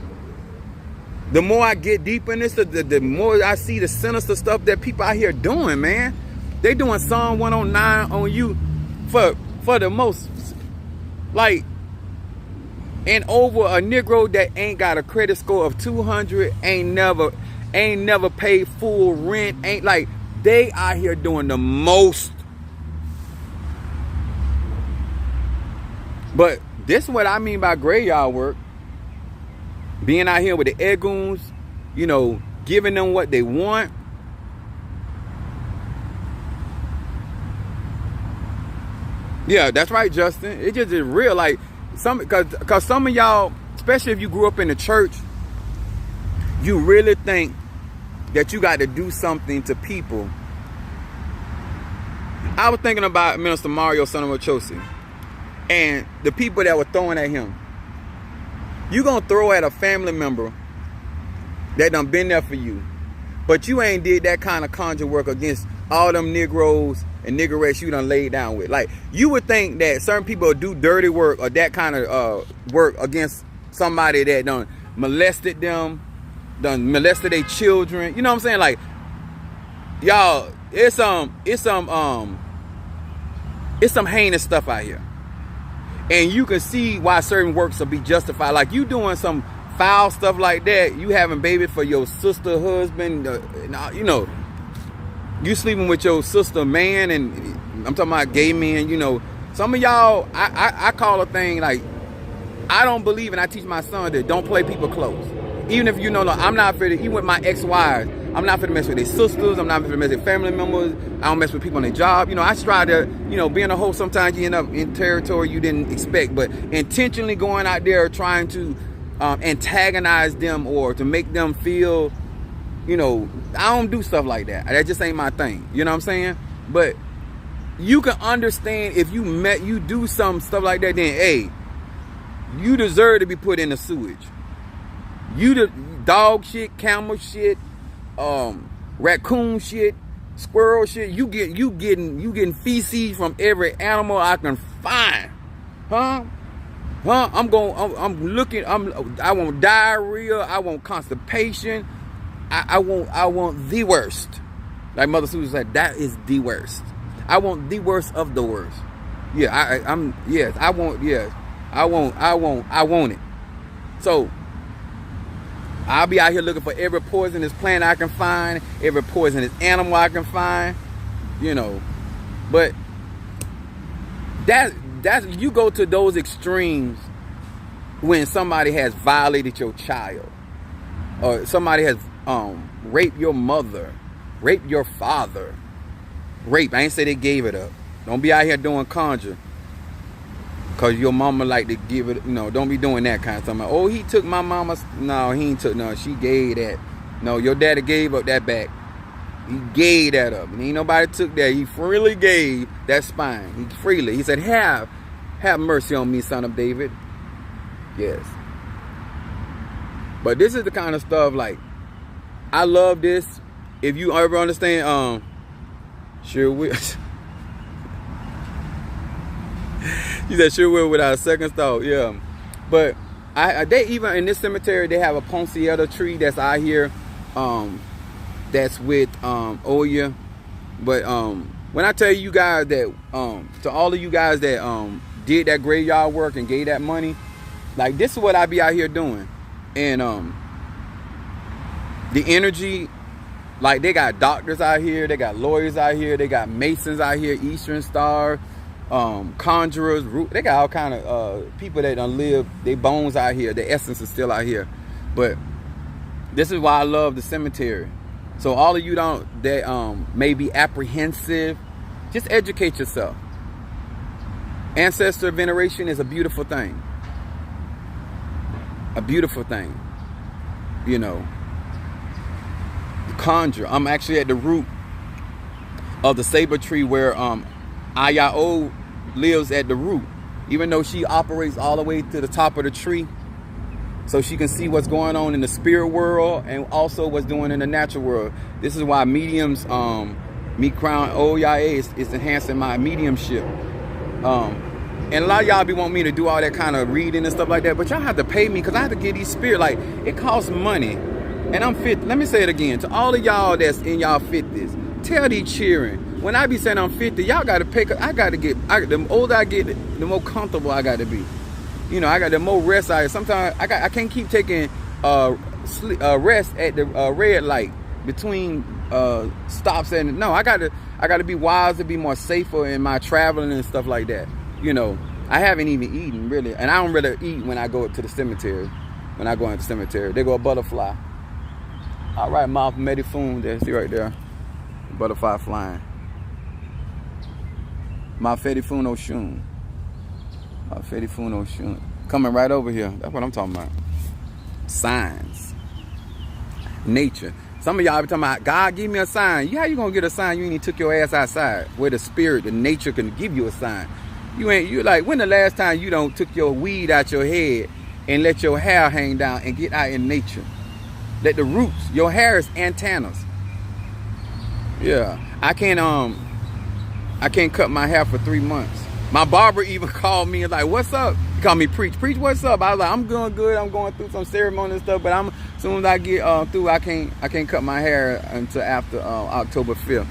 the more I get deep in this, the more I see the sinister stuff that people out here doing, man. They doing Psalm 109 on you for the most, like, and over a Negro that ain't got a credit score of 200, ain't never paid full rent, ain't like, they out here doing the most. But this is what I mean by graveyard work. Being out here with the egoons, you know, giving them what they want. Yeah, that's right, Justin. It just is real. Like, cause some of y'all, especially if you grew up in the church, you really think that you got to do something to people. I was thinking about Minister Mario, son of Ochosi, and the people that were throwing at him. You gonna throw at a family member that done been there for you, but you ain't did that kind of conjure work against all them Negroes and niggerettes you done laid down with. Like, you would think that certain people do dirty work or that kind of work against somebody that done molested them, done molested their children. You know what I'm saying? Like, y'all, it's some heinous stuff out here. And you can see why certain works will be justified. Like, you doing some foul stuff like that, you having baby for your sister husband, you know, you sleeping with your sister man, and I'm talking about gay men, you know. Some of y'all, I call a thing like, I don't believe, and I teach my son that don't play people close. Even if you know, like, I'm not for even with my ex-wives, I'm not for to mess with their sisters, I'm not for to mess with family members, I don't mess with people on their job. You know, I strive to, you know, being a hoe, sometimes you end up in territory you didn't expect, but intentionally going out there trying to antagonize them or to make them feel, you know, I don't do stuff like that. That just ain't my thing. You know what I'm saying? But you can understand if you do some stuff like that, then hey, you deserve to be put in the sewage. You the dog shit, camel shit, raccoon shit, squirrel shit. You getting feces from every animal I can find, huh? I want diarrhea. I want constipation. I want the worst. Like Mother Susan said, that is the worst. I want the worst of the worst. Yeah, I want it. So I'll be out here looking for every poisonous plant I can find, every poisonous animal I can find, you know. But that's you go to those extremes when somebody has violated your child, or somebody has raped your mother, raped your father. Rape, I ain't say they gave it up. Don't be out here doing conjure cause your mama like to give it, you know. Don't be doing that kind of stuff. Like, oh, he took my mama's. No, he ain't took. No, she gave that. No, your daddy gave up that back. He gave that up, and ain't nobody took that. He freely gave that spine. He freely. He said, "Have mercy on me, son of David." Yes. But this is the kind of stuff, like, I love this. If you ever understand, sure will. He said, sure will, without a second thought. Yeah. But they even in this cemetery, they have a Ponciata tree that's out here, that's with Oya. But when I tell you guys that, to all of you guys that did that graveyard work and gave that money, like, this is what I be out here doing. And the energy, like, they got doctors out here, they got lawyers out here, they got masons out here, Eastern Star, conjurers, they got all kind of people that done live, their bones out here, the essence is still out here. But this is why I love the cemetery. So all of you that may be apprehensive, just educate yourself. Ancestor veneration is a beautiful thing. A beautiful thing. You know. Conjure. I'm actually at the root of the saber tree where Ayao lives at the root. Even though she operates all the way to the top of the tree, so she can see what's going on in the spirit world and also what's doing in the natural world. This is why mediums, me crown Oya is enhancing my mediumship. And a lot of y'all be wanting me to do all that kind of reading and stuff like that, but y'all have to pay me because I have to get these spirit. Like, it costs money. And I'm fit. Let me say it again. To all of y'all that's in y'all 50s, tell these children, when I be saying I'm 50, y'all got to pick. The older I get, the more comfortable I got to be. You know, I got the more rest. Sometimes I can't keep taking rest at the red light between stops. And no, I got to be wise to be more safer in my traveling and stuff like that. You know, I haven't even eaten really, and I don't really eat when I go to the cemetery. When I go into the cemetery, they go a butterfly. All right, Mouth Medifoon, there, see right there, butterfly flying. My Fedifoon Oshun. My Fedifoon Oshun. Coming right over here. That's what I'm talking about. Signs. Nature. Some of y'all be talking about, God, give me a sign. How you gonna get a sign? You ain't even took your ass outside where the spirit, the nature can give you a sign. You like, when the last time you don't took your weed out your head and let your hair hang down and get out in nature? Let the roots, your hair is antennas. Yeah. I can't cut my hair for 3 months. My barber even called me and like, what's up? He called me Preach. Preach, what's up? I was like, I'm doing good. I'm going through some ceremony and stuff, but as soon as I get through, I can't cut my hair until after October 5th.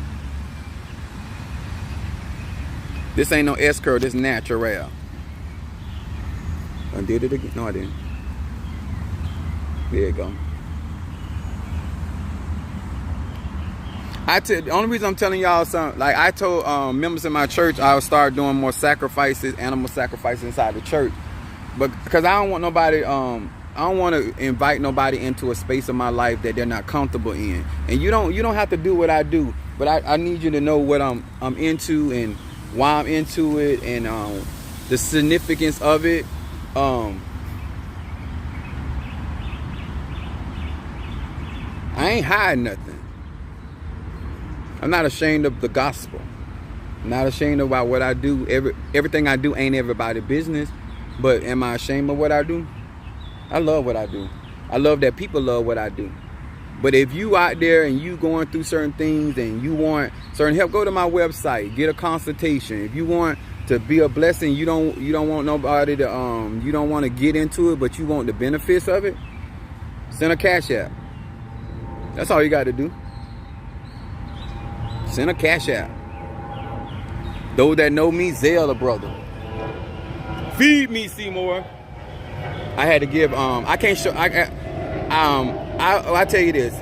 This ain't no S-curl, this natural. I did it again. No, I didn't. There you go. The only reason I'm telling y'all something, like I told members in my church, I would start doing more sacrifices, animal sacrifices inside the church, but because I don't want nobody, I don't want to invite nobody into a space of my life that they're not comfortable in. And you don't have to do what I do, but I need you to know what I'm into and why I'm into it and the significance of it. I ain't hiding nothing. I'm not ashamed of the gospel. I'm not ashamed about what I do. Everything I do ain't everybody's business. But am I ashamed of what I do? I love what I do. I love that people love what I do. But if you out there and you going through certain things and you want certain help, go to my website, get a consultation. If you want to be a blessing, you don't want nobody to you don't want to get into it, but you want the benefits of it, send a cash app. That's all you got to do. Send a cash app. Those that know me, Zelle, brother. Feed me, Seymour. I had to give. I can't show. I tell you this.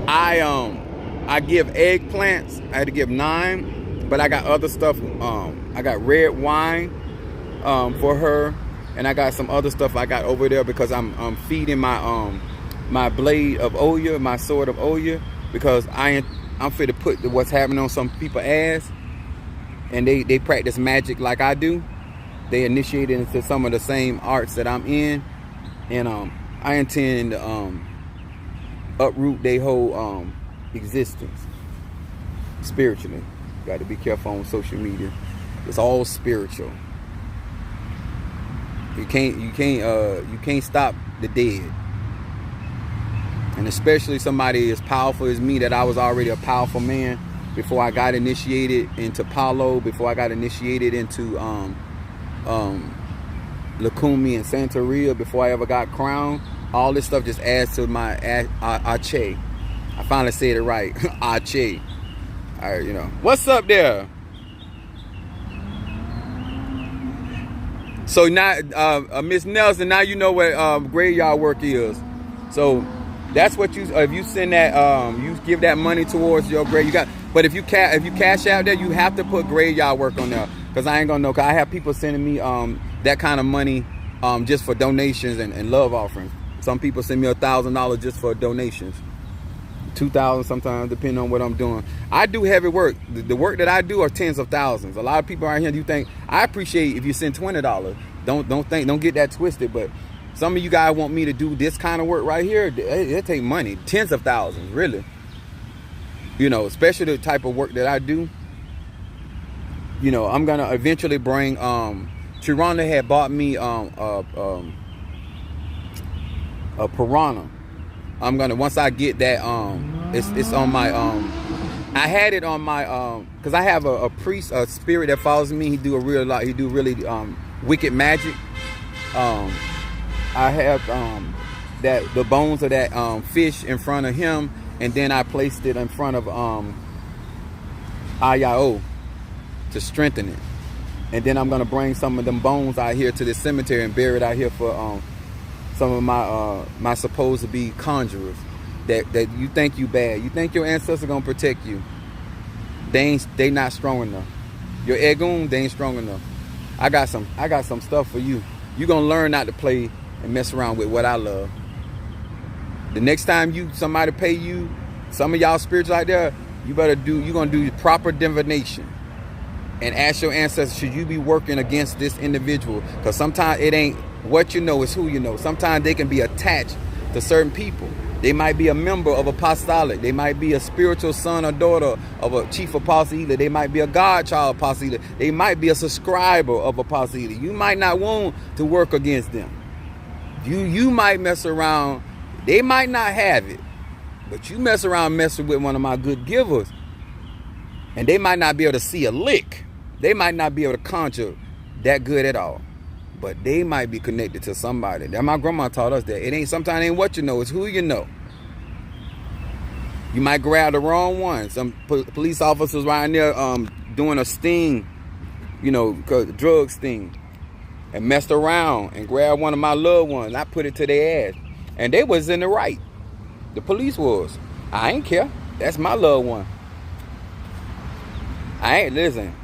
I give eggplants. I had to give 9, but I got other stuff. I got red wine for her, and I got some other stuff I got over there because I'm feeding my my blade of Oya, my sword of Oya. Because I'm fit to put what's happening on some people's ass, and they practice magic like I do. They initiated into some of the same arts that I'm in, and I intend to uproot their whole existence spiritually. Got to be careful on social media. It's all spiritual. You can't stop the dead. And especially somebody as powerful as me, that I was already a powerful man before I got initiated into Palo, before I got initiated into Lukumi and Santeria, before I ever got crowned. All this stuff just adds to my Ache. I finally said it right. Ache. All right, you know. What's up there? So now, Miss Nelson, now you know what graveyard work is. So that's what if you send that, you give that money towards your grave. But if you cash out there, you have to put graveyard work on there, because I ain't gonna know. Cause I have people sending me that kind of money just for donations and love offerings. Some people send me $1,000 just for donations. 2,000 sometimes, depending on what I'm doing. I do heavy work. The work that I do are tens of thousands. A lot of people out here, you think, I appreciate if you send $20. Don't get that twisted, but some of you guys want me to do this kind of work right here. It take money, tens of thousands, really. You know, especially the type of work that I do. You know, I'm gonna eventually bring. Chironda had bought me a piranha. I'm gonna, once I get that, it's on my I had it on my because I have a priest, a spirit that follows me. He do really wicked magic. I have the bones of that fish in front of him, and then I placed it in front of Ayao to strengthen it. And then I'm gonna bring some of them bones out here to this cemetery and bury it out here for some of my supposed to be conjurers that you think you bad. You think your ancestors gonna protect you. They not strong enough. Your Egun, they ain't strong enough. I got some stuff for you. You gonna learn not to play and mess around with what I love. The next time somebody pay you, some of y'all spiritual out there, you gonna do proper divination and ask your ancestors, should you be working against this individual? Because sometimes it ain't what you know, it's who you know. Sometimes they can be attached to certain people. They might be a member of apostolic. They might be a spiritual son or daughter of a chief apostle either. They might be a godchild apostle either. They might be a subscriber of apostle either. You might not want to work against them. You might mess around. They might not have it, but you mess around messing with one of my good givers, and they might not be able to see a lick. They might not be able to conjure that good at all, but they might be connected to somebody. That my grandma taught us that sometimes it ain't what you know, it's who you know. You might grab the wrong one. Some police officers right there doing a sting, drug sting, and messed around and grabbed one of my loved ones. I put it to their ass, and they was in the right. The police was. I ain't care. That's my loved one. Listen.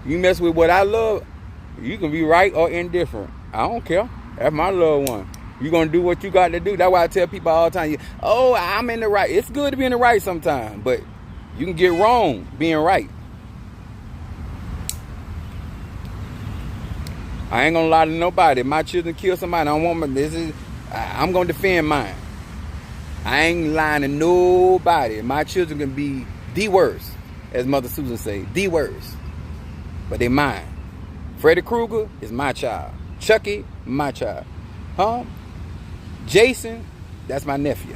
You mess with what I love, you can be right or indifferent. I don't care. That's my loved one. You gonna do what you got to do. That's why I tell people all the time, I'm in the right. It's good to be in the right sometimes, but you can get wrong being right. I ain't gonna lie to nobody. If my children kill somebody, I'm gonna defend mine. I ain't lying to nobody. My children can be the worst, as Mother Susan say, the worst. But they mine. Freddy Krueger is my child. Chucky, my child. Jason, that's my nephew.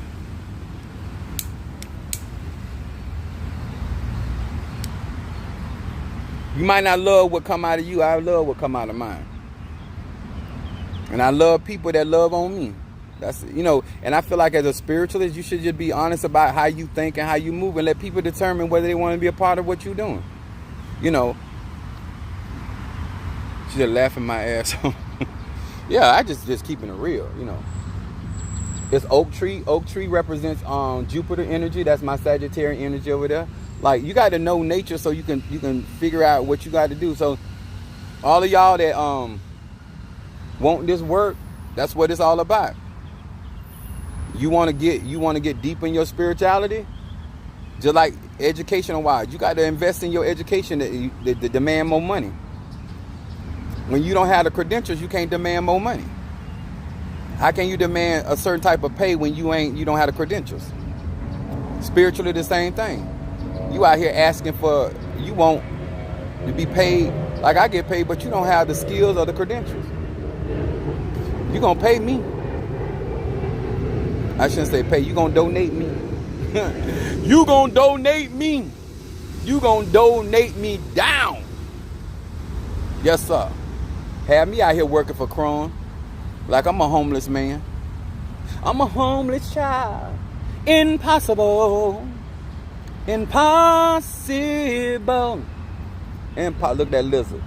You might not love what come out of you. I love what come out of mine. And I love people that love on me. That's, and I feel like as a spiritualist, you should just be honest about how you think and how you move and let people determine whether they want to be a part of what you're doing. She just laughing my ass off. Yeah, I just keeping it real, It's oak tree. Oak tree represents Jupiter energy. That's my Sagittarian energy over there. Like, you got to know nature so you can figure out what you got to do. So all of y'all that want this work, that's what it's all about. You want to get deep in your spirituality, just like educational wise. You got to invest in your education to demand more money. When you don't have the credentials, you can't demand more money. How can you demand a certain type of pay when you don't have the credentials? Spiritually, the same thing. You out here asking you want to be paid like I get paid, but you don't have the skills or the credentials. You gonna pay me? I shouldn't say pay. You gonna donate me? You gonna donate me? You gonna donate me down? Yes, sir. Have me out here working for Cron like I'm a homeless man. I'm a homeless child. Impossible. Impossible. Look at that lizard.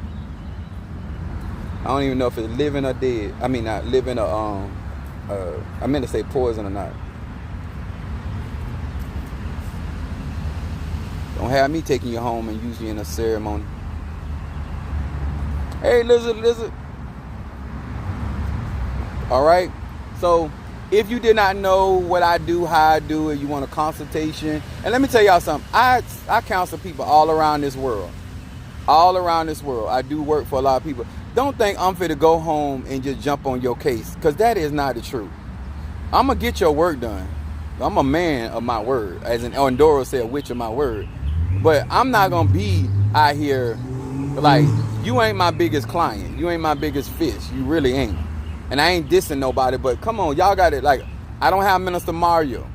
I don't even know if it's living or dead. I mean, not living or I meant to say poison or not. Don't have me taking you home and using you in a ceremony. Hey, lizard. All right. So if you did not know what I do, how I do it, you want a consultation. And let me tell y'all something. I counsel people all around this world. All around this world. I do work for a lot of people. Don't think I'm fit to go home and just jump on your case, because that is not the truth. I'm going to get your work done. I'm a man of my word. As Ondoro said, a witch of my word. But I'm not going to be out here like, you ain't my biggest client. You ain't my biggest fish. You really ain't. And I ain't dissing nobody, but come on, y'all got it. Like, I don't have Minister Mario.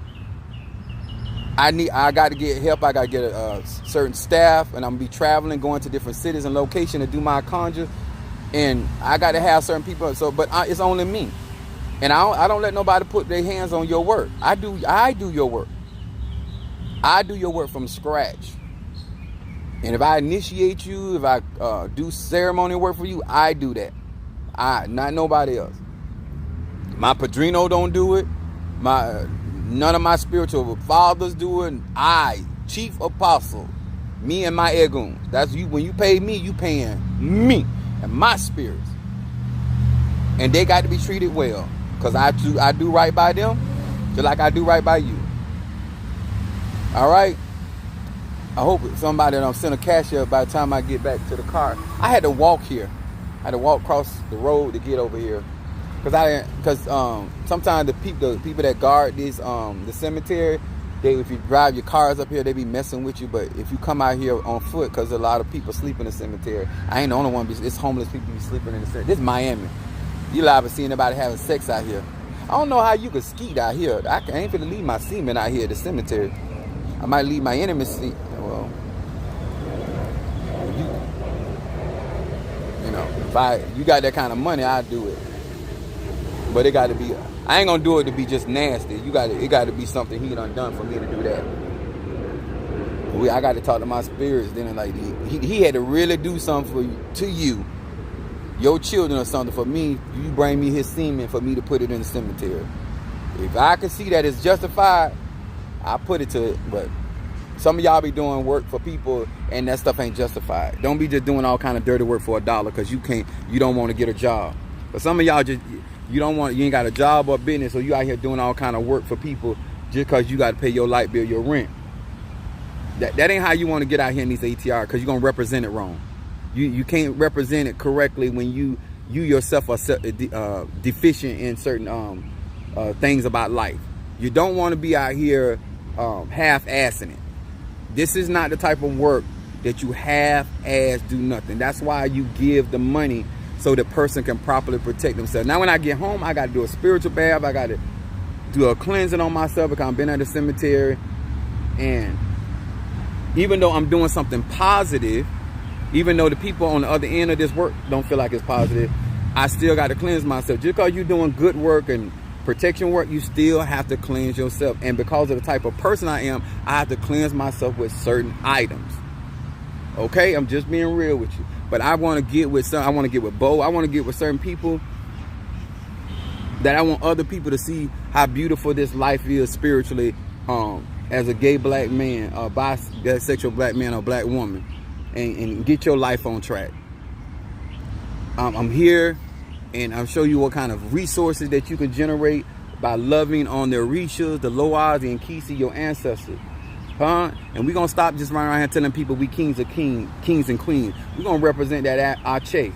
I got to get help. I got to get a certain staff, and I'm going to be traveling, going to different cities and locations to do my conjure. And I got to have certain people. But it's only me. And I don't let nobody put their hands on your work. I do your work. I do your work from scratch. And if I initiate you, if I do ceremonial work for you, I do that. Not nobody else. My padrino don't do it. None of my spiritual fathers do it. Chief apostle, me and my egoons. That's you. When you pay me, you paying me and my spirits. And they got to be treated well, because I do right by them, just like I do right by you. All right. I hope somebody don't send a cashier by the time I get back to the car. I had to walk here. I had to walk across the road to get over here, because sometimes the people that guard this the cemetery, if you drive your cars up here, they be messing with you. But if you come out here on foot, because a lot of people sleep in the cemetery. I ain't the only one. It's homeless people be sleeping in the cemetery. This is Miami. You liable to see anybody having sex out here. I don't know how you could skeet out here. I ain't finna leave my semen out here at the cemetery. I might leave my enemy seat. Well, if you got that kind of money, I'd do it. But it got to be. I ain't gonna do it to be just nasty. It got to be something he done for me to do that. I got to talk to my spirits. Then like he had to really do something to you. Your children or something for me, you bring me his semen for me to put it in the cemetery. If I can see that it's justified, I put it to it. But some of y'all be doing work for people and that stuff ain't justified. Don't be just doing all kind of dirty work for $1 because you don't want to get a job. But some of y'all you ain't got a job or business, so you out here doing all kind of work for people just because you got to pay your light bill, your rent. That ain't how you want to get out here in these ATR, because you're gonna represent it wrong. You can't represent it correctly when you yourself are deficient in certain things about life. You don't want to be out here half-assing it. This is not the type of work that you half-ass do nothing. That's why you give the money, so the person can properly protect themselves. Now when I get home, I got to do a spiritual bath. I got to do a cleansing on myself because I've been at the cemetery. And even though I'm doing something positive, even though the people on the other end of this work don't feel like it's positive, I still got to cleanse myself. Just because you're doing good work and protection work, you still have to cleanse yourself. And because of the type of person I am, I have to cleanse myself with certain items. Okay, I'm just being real with you. But I want to get with I want to get with Bo. I want to get with certain people that I want other people to see how beautiful this life is spiritually, as a gay black man, a bisexual black man or black woman. And get your life on track. I'm here, and I'll show you what kind of resources that you can generate by loving on the Orishas, the Loas, and Kisi, your ancestors. And we're going to stop just running around here telling people we kings and queens. We're going to represent that Ache.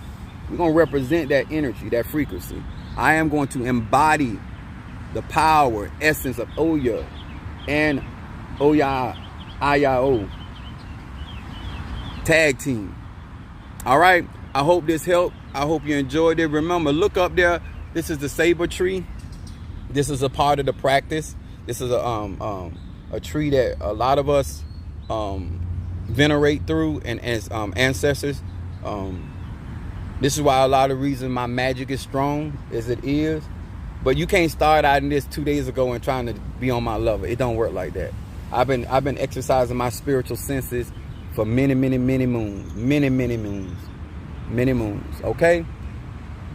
We're going to represent that energy, that frequency. I am going to embody the power, essence of Oya and Ayao. Tag team. All right. I hope this helped. I hope you enjoyed it. Remember, look up there. This is the saber tree. This is a part of the practice. This is a tree that a lot of us venerate through, and as ancestors. This is why a lot of reasons my magic is strong as it is. But you can't start out in this 2 days ago and trying to be on my level. It don't work like that. I've been exercising my spiritual senses for many moons. Many moons. Okay?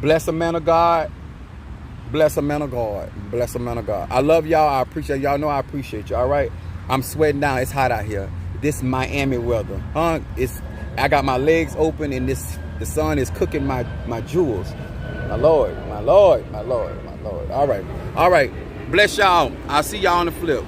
Bless a man of God. Bless a man of God. Bless a man of God. I love y'all. I appreciate y'all. Know I appreciate you. All right? I'm sweating down. It's hot out here. This Miami weather. I got my legs open, and the sun is cooking my jewels. My Lord. All right. Bless y'all. I'll see y'all on the flip.